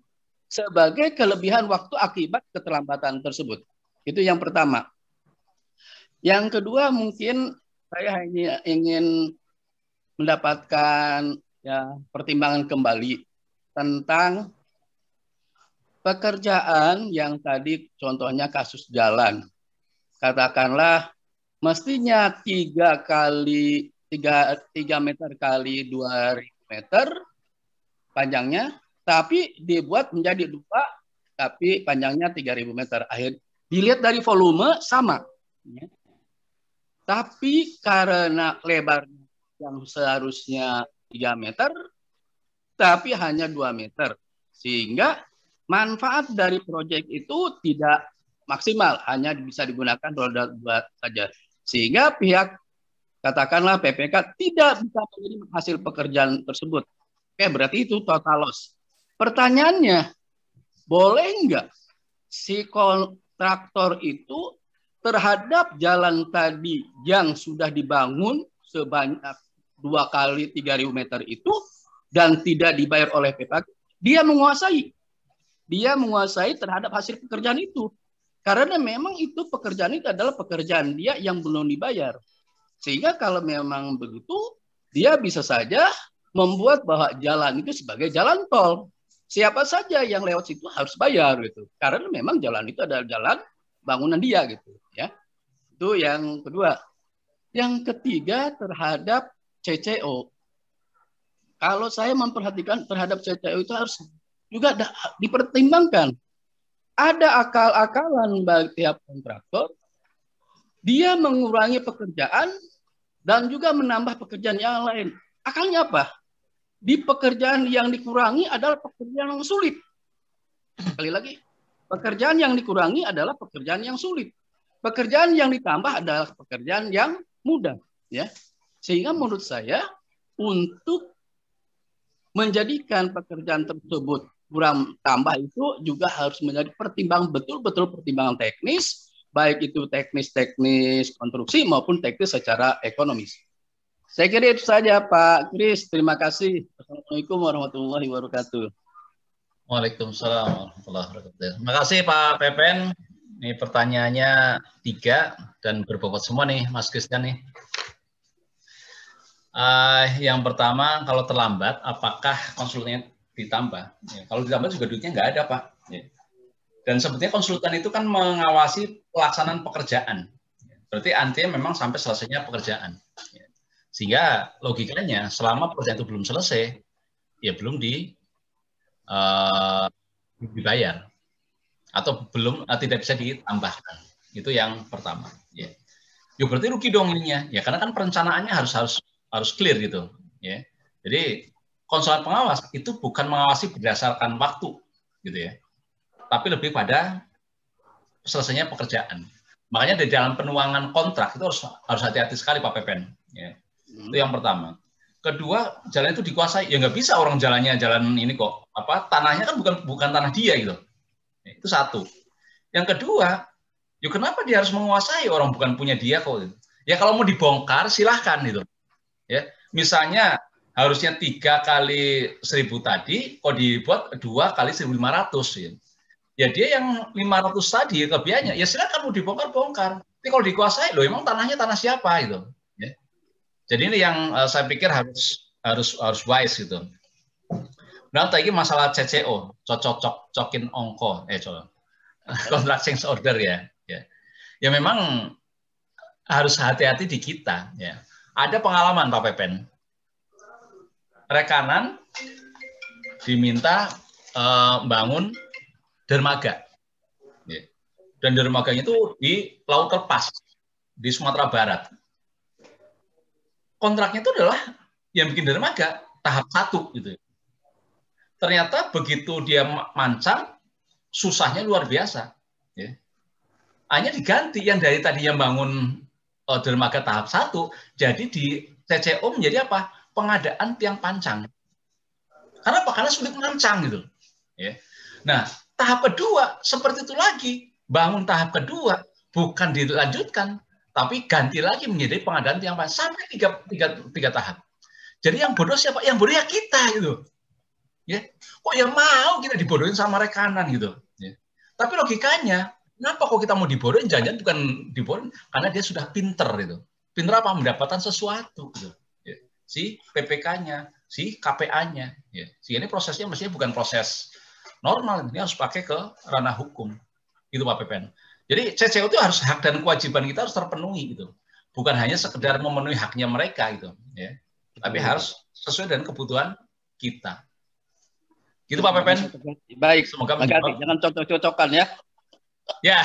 sebagai kelebihan waktu akibat keterlambatan tersebut. Itu yang pertama. Yang kedua, mungkin saya hanya ingin mendapatkan pertimbangan kembali tentang pekerjaan yang tadi contohnya kasus jalan. Katakanlah mestinya 3 meter kali 2.000 meter panjangnya, tapi dibuat menjadi 2, tapi panjangnya 3.000 meter. Akhir dilihat dari volume sama. Ya. Tapi karena lebar yang seharusnya 3 meter, tapi hanya 2 meter. Sehingga manfaat dari proyek itu tidak maksimal, hanya bisa digunakan roda 2 saja. Sehingga pihak, katakanlah PPK, tidak bisa menerima hasil pekerjaan tersebut. Oke, berarti itu total loss. Pertanyaannya, boleh nggak si kontraktor itu terhadap jalan tadi yang sudah dibangun sebanyak 2 kali 3.000 meter itu dan tidak dibayar oleh PPAG, dia menguasai terhadap hasil pekerjaan itu. Karena memang itu pekerjaan itu adalah pekerjaan dia yang belum dibayar. Sehingga kalau memang begitu, dia bisa saja membuat bahwa jalan itu sebagai jalan tol. Siapa saja yang lewat situ harus bayar gitu. Karena memang jalan itu adalah jalan bangunan dia gitu ya. Itu yang kedua. Yang ketiga terhadap CCO. Kalau saya memperhatikan terhadap CCO itu harus juga dipertimbangkan. Ada akal-akalan bagi tiap kontraktor, dia mengurangi pekerjaan dan juga menambah pekerjaan yang lain. Akalnya apa? Di pekerjaan yang dikurangi adalah pekerjaan yang sulit. Sekali lagi, pekerjaan yang dikurangi adalah pekerjaan yang sulit. Pekerjaan yang ditambah adalah pekerjaan yang mudah, ya. Sehingga menurut saya untuk menjadikan pekerjaan tersebut kurang tambah itu juga harus menjadi pertimbangan betul-betul pertimbangan teknis, baik itu teknis konstruksi maupun teknis secara ekonomis. Saya kira itu saja Pak Kris. Terima kasih. Assalamualaikum warahmatullahi wabarakatuh. Waalaikumsalam warahmatullahi wabarakatuh. Terima kasih Pak Pepen. Ini pertanyaannya 3 dan berbobot semua nih Mas Christian nih. Yang pertama, kalau terlambat, apakah konsultannya ditambah? Ya, kalau ditambah juga duitnya nggak ada Pak. Ya. Dan sebetulnya konsultan itu kan mengawasi pelaksanaan pekerjaan. Berarti artinya memang sampai selesainya pekerjaan. Ya. Sehingga logikanya selama pekerjaan itu belum selesai, ya belum dibayar atau belum tidak bisa ditambahkan. Itu yang pertama. Ya, berarti rugi dong ininya. Ya karena kan perencanaannya harus clear gitu. Ya, jadi konsultan pengawas itu bukan mengawasi berdasarkan waktu, gitu ya, tapi lebih pada selesainya pekerjaan. Makanya di dalam penuangan kontrak itu harus hati-hati sekali Pak Pepen. Ya. Itu yang pertama. Kedua, jalan itu dikuasai. Ya nggak bisa orang jalannya jalan ini kok. Tanahnya kan bukan tanah dia gitu. Ya, itu satu. Yang kedua, ya kenapa dia harus menguasai orang bukan punya dia kok? Ya kalau mau dibongkar silahkan gitu. Ya, misalnya harusnya 3 kali 1.000 tadi, kok dibuat 2 kali 1.500 ya. Ya dia yang 500 tadi kelebihannya, ya silakan mau dibongkar-bongkar. Tapi kalau dikuasai, loh emang tanahnya tanah siapa gitu. Jadi ini yang saya pikir harus wise gitu. Nah, tadi masalah CCO, cocokin ongko, contract change order ya. Ya memang harus hati-hati di kita. Ya. Ada pengalaman Pak Pepen, rekanan diminta bangun dermaga, dan dermaganya itu di Laut Lepas di Sumatera Barat. Kontraknya itu adalah yang bikin dermaga tahap 1 gitu. Ternyata begitu dia mancang, susahnya luar biasa. Ya. Hanya diganti yang dari tadi yang bangun dermaga tahap 1, jadi di CCO menjadi apa? Pengadaan tiang pancang. Karena apa? Karena sulit mancang gitu. Ya. Nah, tahap kedua seperti itu lagi. Bangun tahap kedua bukan dilanjutkan, tapi ganti lagi menjadi pengadaan tiang pancang sampai tiga tahap. Jadi yang bodoh siapa? Yang bodoh ya kita gitu. Ya, kok yang mau kita dibodohin sama rekanan gitu. Ya. Tapi logikanya, kenapa kok kita mau dibodohin? Jangan-jangan bukan dibodohin karena dia sudah pinter gitu. Pinter apa? Mendapatkan sesuatu gitu. Ya. Si PPK-nya, si KPA-nya. Ya. Sehingga ini prosesnya mestinya bukan proses normal, ini harus pakai ke ranah hukum. Gitu Pak Pepen. Jadi CCO itu harus hak dan kewajiban kita harus terpenuhi gitu. Bukan hanya sekedar memenuhi haknya mereka gitu, ya. Tapi harus sesuai dengan kebutuhan kita. Gitu Pak Pepen. Baik. Semoga menjawab. Jangan cocok-cocokan ya. Ya.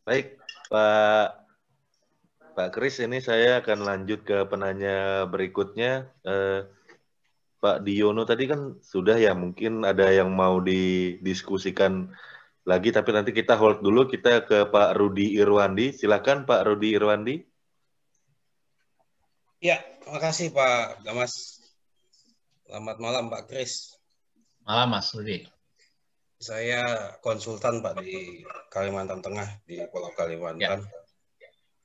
Baik, Pak Kris, ini saya akan lanjut ke penanya berikutnya. Pak Diono tadi kan sudah ya, mungkin ada yang mau didiskusikan lagi, tapi nanti kita hold dulu, kita ke Pak Rudi Irwandi. Silakan Pak Rudi Irwandi. Ya, makasih Pak Gamas. Selamat malam Pak Kris. Malam Mas Rudi. Saya konsultan Pak di Kalimantan Tengah, di Pulau Kalimantan.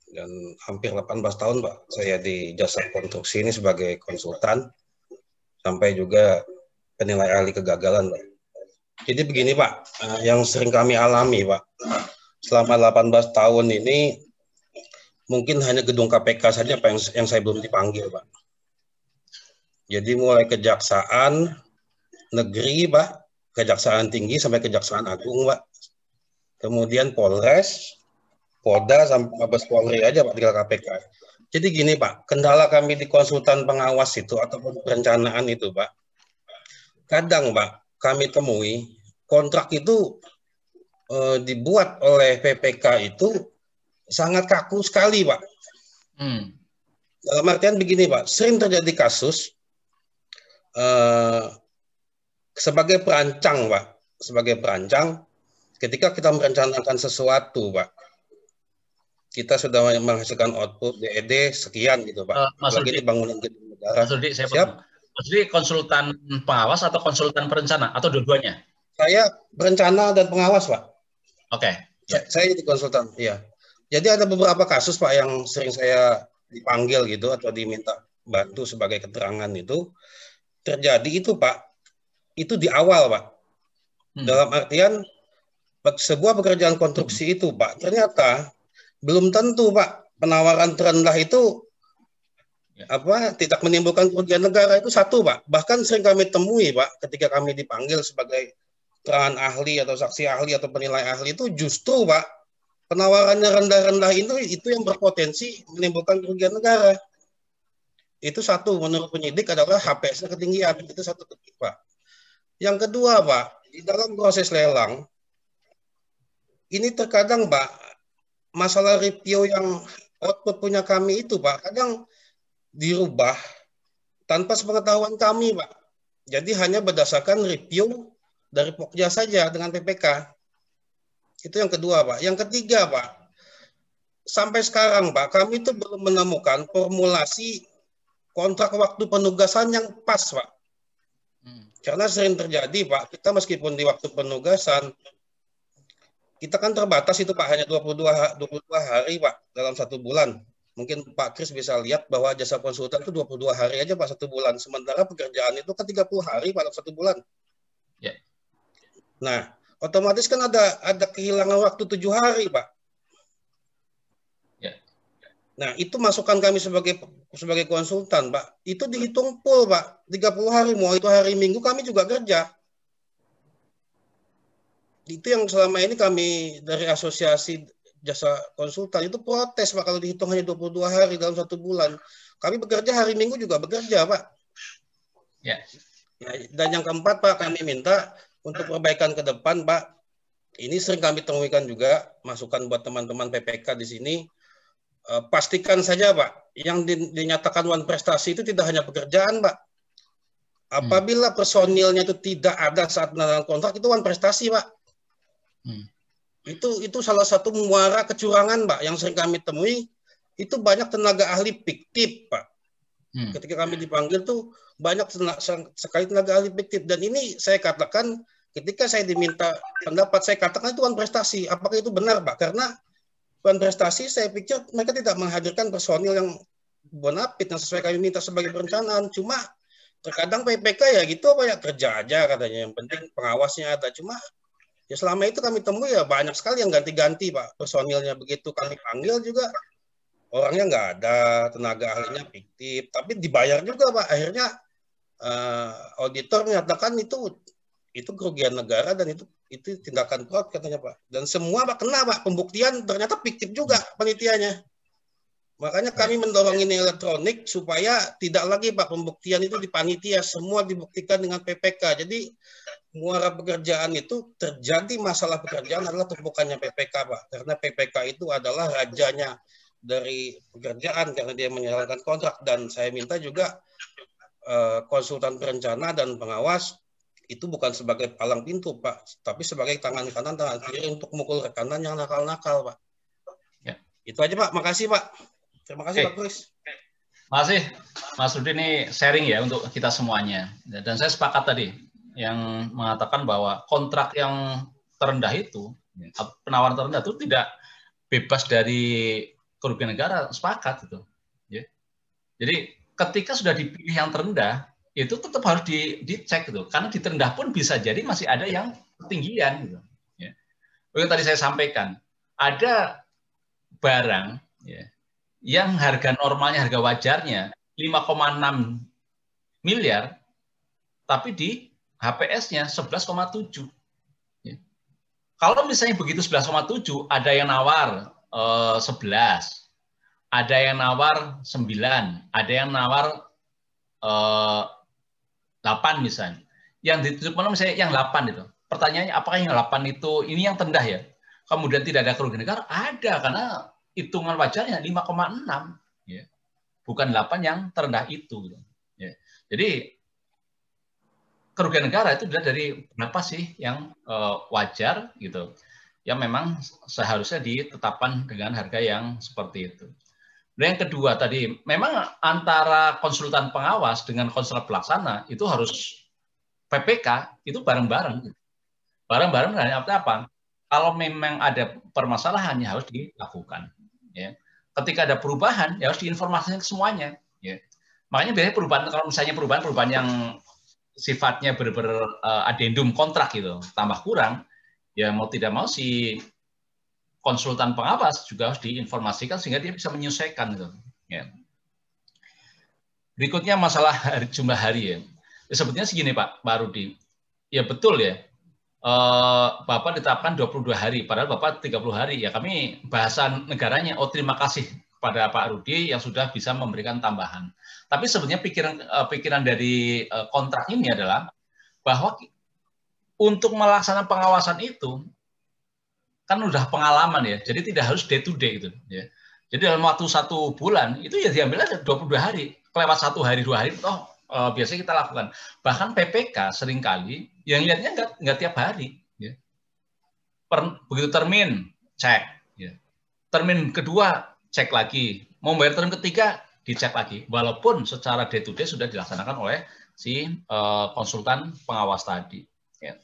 Dan hampir 18 tahun Pak, saya di jasa konstruksi ini sebagai konsultan, sampai juga penilai ahli kegagalan Pak. Jadi begini Pak, yang sering kami alami Pak, selama 18 tahun ini, mungkin hanya gedung KPK saja Pak yang saya belum dipanggil Pak. Jadi mulai kejaksaan negeri Pak, kejaksaan tinggi sampai kejaksaan agung Pak. Kemudian Polres, Polda sampai Mabes Polri aja Pak tinggal KPK. Jadi gini Pak, kendala kami di konsultan pengawas itu ataupun perencanaan itu Pak. Kadang Pak kami temui kontrak itu dibuat oleh PPK itu sangat kaku sekali Pak. Dalam artian begini Pak, sering terjadi kasus sebagai perancang Pak, sebagai perancang ketika kita merencanakan sesuatu Pak, kita sudah menghasilkan output DED sekian gitu Pak, apalagi di bangunan gedung negara. Mas Rudi, saya siap. Mas Rudi konsultan pengawas atau konsultan perencana atau dua-duanya? Saya berencana dan pengawas Pak. Oke. Saya jadi konsultan, iya. Jadi ada beberapa kasus Pak yang sering saya dipanggil gitu atau diminta bantu sebagai keterangan itu. Terjadi itu Pak, itu di awal Pak. Dalam artian sebuah pekerjaan konstruksi itu Pak, ternyata belum tentu Pak penawaran terendah itu tidak menimbulkan kerugian negara, itu satu Pak. Bahkan sering kami temui Pak ketika kami dipanggil sebagai keterangan ahli atau saksi ahli atau penilai ahli itu justru Pak penawarannya rendah-rendah itu yang berpotensi menimbulkan kerugian negara. Itu satu, menurut penyidik adalah HPS-nya ketinggian. Itu satu titik, Pak. Yang kedua, Pak, di dalam proses lelang, ini terkadang, Pak, masalah review yang output punya kami itu, Pak, kadang dirubah tanpa sepengetahuan kami, Pak. Jadi hanya berdasarkan review dari Pokja saja dengan PPK. Itu yang kedua, Pak. Yang ketiga, Pak, sampai sekarang, Pak, kami itu belum menemukan formulasi kontrak waktu penugasan yang pas, Pak. Karena sering terjadi, Pak, kita meskipun di waktu penugasan, kita kan terbatas itu, Pak, hanya 22 hari, Pak, dalam 1 bulan. Mungkin Pak Kris bisa lihat bahwa jasa konsultan itu 22 hari aja, Pak, 1 bulan. Sementara pekerjaan itu kan 30 hari, Pak, dalam 1 bulan. Ya. Nah, otomatis kan ada kehilangan waktu 7 hari, Pak. Nah, itu masukan kami sebagai konsultan, Pak. Itu dihitung full, Pak. 30 hari, mau itu hari Minggu kami juga kerja. Itu yang selama ini kami dari asosiasi jasa konsultan itu protes, Pak, kalau dihitung hanya 22 hari dalam 1 bulan. Kami bekerja hari Minggu juga bekerja, Pak. Ya. Dan yang keempat, Pak, kami minta untuk perbaikan ke depan, Pak. Ini sering kami temukan juga, masukan buat teman-teman PPK di sini. Pastikan saja Pak, yang dinyatakan wan prestasi itu tidak hanya pekerjaan Pak. Apabila personilnya itu tidak ada saat menandatangani kontrak, itu wan prestasi Pak. Itu salah satu muara kecurangan Pak yang sering kami temui. Itu banyak tenaga ahli fiktif Pak. Ketika kami dipanggil tuh banyak sekali tenaga ahli fiktif. Dan ini saya katakan ketika saya diminta pendapat, saya katakan itu wan prestasi. Apakah itu benar Pak? Karena wan prestasi, saya pikir mereka tidak menghadirkan personil yang bonafit yang sesuai kami minta sebagai perencanaan. Cuma terkadang PPK ya gitu apa ya kerja aja katanya. Yang penting pengawasnya ada. Cuma ya selama itu kami temui ya banyak sekali yang ganti-ganti Pak personilnya. Begitu kami panggil juga orangnya nggak ada, tenaga ahlinya fiktif. Tapi dibayar juga Pak. Akhirnya auditor menyatakan itu kerugian negara dan itu tindakan fraud katanya Pak. Dan semua Pak kena Pak, pembuktian ternyata fiktif juga penelitiannya. Makanya kami mendorong ini elektronik supaya tidak lagi Pak pembuktian itu di panitia, semua dibuktikan dengan PPK. Jadi muara pekerjaan itu terjadi masalah pekerjaan adalah tumpukannya PPK Pak. Karena PPK itu adalah rajanya dari pekerjaan karena dia menjalankan kontrak. Dan saya minta juga konsultan perencana dan pengawas itu bukan sebagai palang pintu, Pak, tapi sebagai tangan kanan, tangan kiri untuk mukul rekanan yang nakal-nakal, Pak. Ya. Itu aja, Pak. Makasih, Pak. Terima kasih, Pak Kris. Masih, Mas Rudi ini sharing ya untuk kita semuanya. Dan saya sepakat tadi yang mengatakan bahwa kontrak yang terendah itu, penawaran terendah itu tidak bebas dari kerugian negara, sepakat itu. Ya. Jadi ketika sudah dipilih yang terendah, itu tetap harus dicek gitu. Karena di terendah pun bisa jadi masih ada yang ketinggian gitu. Ya. Yang tadi saya sampaikan, ada barang ya, yang harga normalnya, harga wajarnya 5,6 miliar, tapi di HPS-nya 11,7. Ya. Kalau misalnya begitu 11,7, ada yang nawar 11, ada yang nawar 9, ada yang nawar 8 misalnya. Yang ditutup misalnya yang 8 itu. Pertanyaannya, apakah yang 8 itu, ini yang terendah ya? Kemudian tidak ada kerugian negara? Ada, karena hitungan wajarnya 5,6, ya. Bukan 8 yang terendah itu. Ya. Jadi kerugian negara itu dilihat dari berapa sih yang wajar gitu, yang memang seharusnya ditetapkan dengan harga yang seperti itu. Dan yang kedua tadi, memang antara konsultan pengawas dengan konsultan pelaksana itu harus PPK itu bareng-bareng. Bareng-bareng dari apa? Kalau memang ada permasalahan yang harus dilakukan. Ya. Ketika ada perubahan, ya harus diinformasikan ke semuanya. Ya. Makanya biasanya perubahan, kalau misalnya perubahan yang sifatnya adendum kontrak gitu, tambah kurang, ya mau tidak mau si konsultan pengawas juga harus diinformasikan sehingga dia bisa menyesuaikan gitu. Ya. Berikutnya masalah jumlah hari ya. Sebetulnya segini Pak Rudi, ya betul ya. Bapak ditetapkan 22 hari, padahal Bapak 30 hari. Ya kami bahasa negaranya, oh terima kasih kepada Pak Rudi yang sudah bisa memberikan tambahan. Tapi sebenarnya pikiran dari kontrak ini adalah bahwa untuk melaksanakan pengawasan itu kan udah pengalaman ya, jadi tidak harus day to day gitu. Ya. Jadi dalam waktu 1 bulan itu ya diambil aja 22 hari, kelewat 1 hari 2 hari, biasanya kita lakukan. Bahkan PPK seringkali yang lihatnya nggak tiap hari. Ya. Begitu termin, cek. Ya. Termin kedua, cek lagi. Mau bayar termin ketiga, dicek lagi. Walaupun secara day to day sudah dilaksanakan oleh si konsultan pengawas tadi. Ya.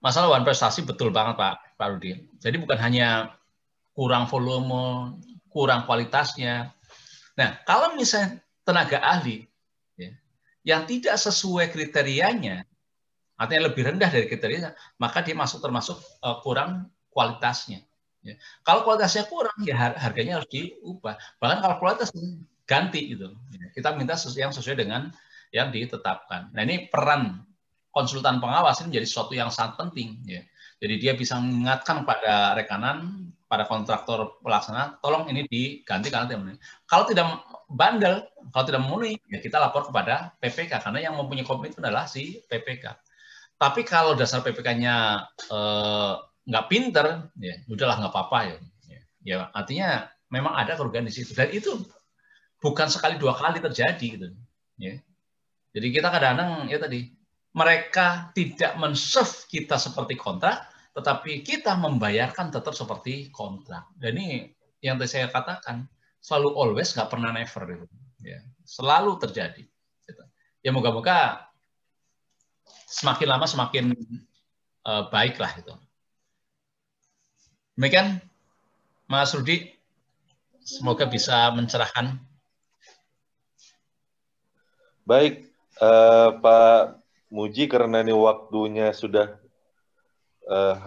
Masalah one prestasi betul banget Pak Rudi. Jadi bukan hanya kurang volume, kurang kualitasnya. Nah, kalau misalnya tenaga ahli ya, yang tidak sesuai kriterianya, artinya lebih rendah dari kriterianya, maka dia termasuk kurang kualitasnya. Ya. Kalau kualitasnya kurang, ya harganya harus diubah. Bahkan kalau kualitas ganti gitu. Ya. Kita minta yang sesuai dengan yang ditetapkan. Nah ini peran konsultan pengawas ini menjadi sesuatu yang sangat penting. Ya. Jadi dia bisa mengingatkan pada rekanan, pada kontraktor pelaksana, tolong ini diganti karena tidak memenuhi. Kalau tidak bandel, kalau tidak memenuhi, ya kita lapor kepada PPK karena yang mempunyai komitmen adalah si PPK. Tapi kalau dasar PPK-nya nggak pinter, ya udahlah nggak apa-apa ya. Ya artinya memang ada kerugian di situ dan itu bukan sekali 2 kali terjadi gitu. Ya. Jadi kita kadang-kadang ya tadi mereka tidak men-serve kita seperti kontrak, tetapi kita membayarkan tetap seperti kontrak. Dan ini yang tadi saya katakan, selalu always, nggak pernah never. Gitu. Ya, selalu terjadi. Gitu. Ya moga-moga semakin lama semakin baik lah itu. Demikian, Mas Rudi, semoga bisa mencerahkan. Baik, Pak Muji, karena ini waktunya sudah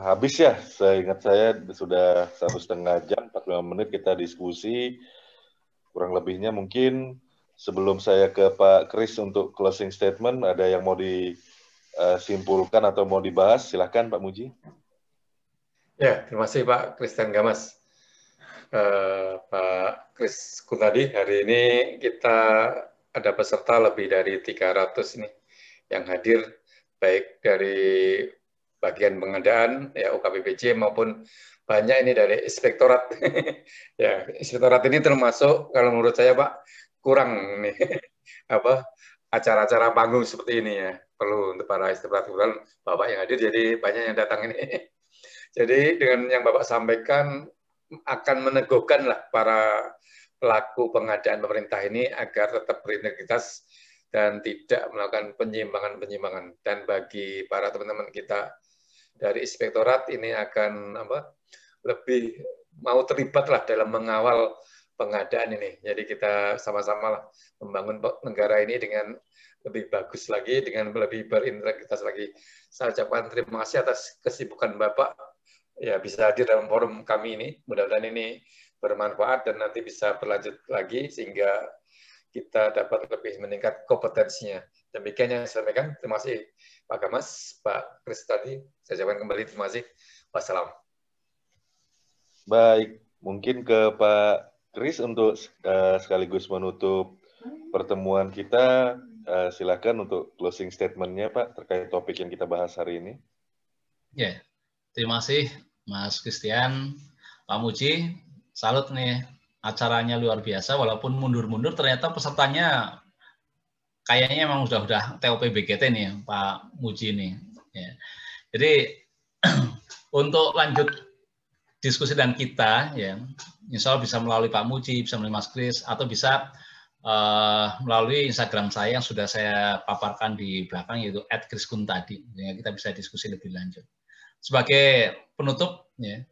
habis ya, seingat saya sudah 1,5 jam, 45 menit kita diskusi, kurang lebihnya mungkin sebelum saya ke Pak Kris untuk closing statement, ada yang mau disimpulkan atau mau dibahas, silakan Pak Muji. Ya, terima kasih Pak Kristen Gamas. Pak Kris Gunadi, hari ini kita ada peserta lebih dari 300 nih yang hadir, baik dari bagian pengadaan ya UKPPJ maupun banyak ini dari inspektorat. Ya, inspektorat ini termasuk kalau menurut saya Pak kurang nih acara-acara panggung seperti ini ya. Perlu untuk para inspektorat Bapak yang hadir, jadi banyak yang datang ini. Jadi dengan yang Bapak sampaikan akan meneguhkan lah para pelaku pengadaan pemerintah ini agar tetap berintegritas dan tidak melakukan penyimpangan-penyimpangan. Dan bagi para teman-teman kita dari inspektorat ini akan lebih mau terlibat lah dalam mengawal pengadaan ini. Jadi kita sama-sama membangun negara ini dengan lebih bagus lagi, dengan lebih berintegritas lagi. Saya ucapkan terima kasih atas kesibukan Bapak ya bisa hadir dalam forum kami ini. Mudah-mudahan ini bermanfaat dan nanti bisa berlanjut lagi sehingga kita dapat lebih meningkat kompetensinya. Demikian yang saya sampaikan. Terima kasih Pak Gamas, Pak Kris tadi. Saya ucapkan kembali terima kasih. Wassalam. Baik, mungkin ke Pak Kris untuk sekaligus menutup pertemuan kita. Silakan untuk closing statement-nya Pak terkait topik yang kita bahas hari ini. Ya, terima kasih Mas Christian, Pak Muji. Salut nih, acaranya luar biasa. Walaupun mundur-mundur, ternyata pesertanya kayaknya memang udah TOP BGT nih Pak Muji nih. Ya. Jadi untuk lanjut diskusi dan kita, ya, insya Allah bisa melalui Pak Muji, bisa melalui Mas Kris, atau bisa melalui Instagram saya yang sudah saya paparkan di belakang, yaitu @kriskun_tadi, sehingga kita bisa diskusi lebih lanjut. Sebagai penutup, ya,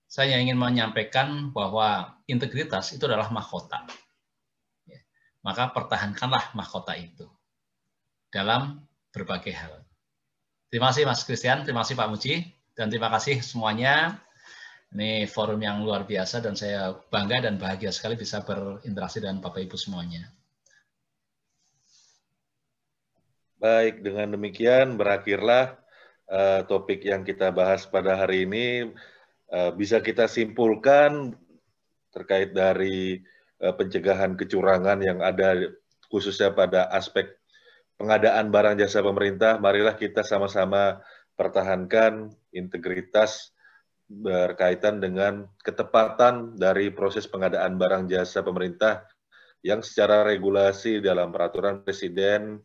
saya ingin menyampaikan bahwa integritas itu adalah mahkota. Ya, maka pertahankanlah mahkota itu dalam berbagai hal. Terima kasih Mas Christian, terima kasih Pak Muji, dan terima kasih semuanya. Ini forum yang luar biasa dan saya bangga dan bahagia sekali bisa berinteraksi dengan Bapak Ibu semuanya. Baik, dengan demikian berakhirlah topik yang kita bahas pada hari ini. Bisa kita simpulkan terkait dari pencegahan kecurangan yang ada khususnya pada aspek pengadaan barang jasa pemerintah. Marilah kita sama-sama pertahankan integritas berkaitan dengan ketepatan dari proses pengadaan barang jasa pemerintah yang secara regulasi dalam peraturan Presiden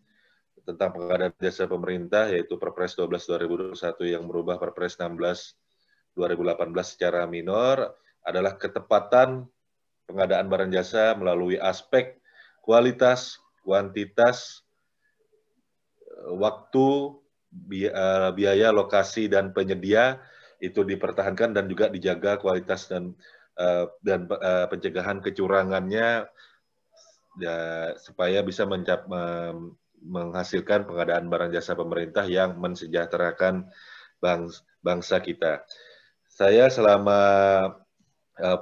tentang pengadaan jasa pemerintah, yaitu Perpres 12/2021 yang merubah Perpres 16/2018 secara minor, adalah ketepatan pengadaan barang jasa melalui aspek kualitas, kuantitas, waktu, biaya, lokasi, dan penyedia, itu dipertahankan dan juga dijaga kualitas dan pencegahan kecurangannya ya, supaya bisa menghasilkan pengadaan barang jasa pemerintah yang mensejahterakan bangsa kita. Saya selama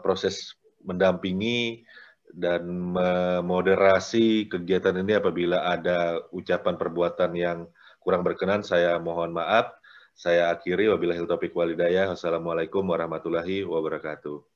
proses mendampingi dan memoderasi kegiatan ini, apabila ada ucapan perbuatan yang kurang berkenan, saya mohon maaf. Saya akhiri, wabillahi taufiq wal hidayah. Wassalamualaikum warahmatullahi wabarakatuh.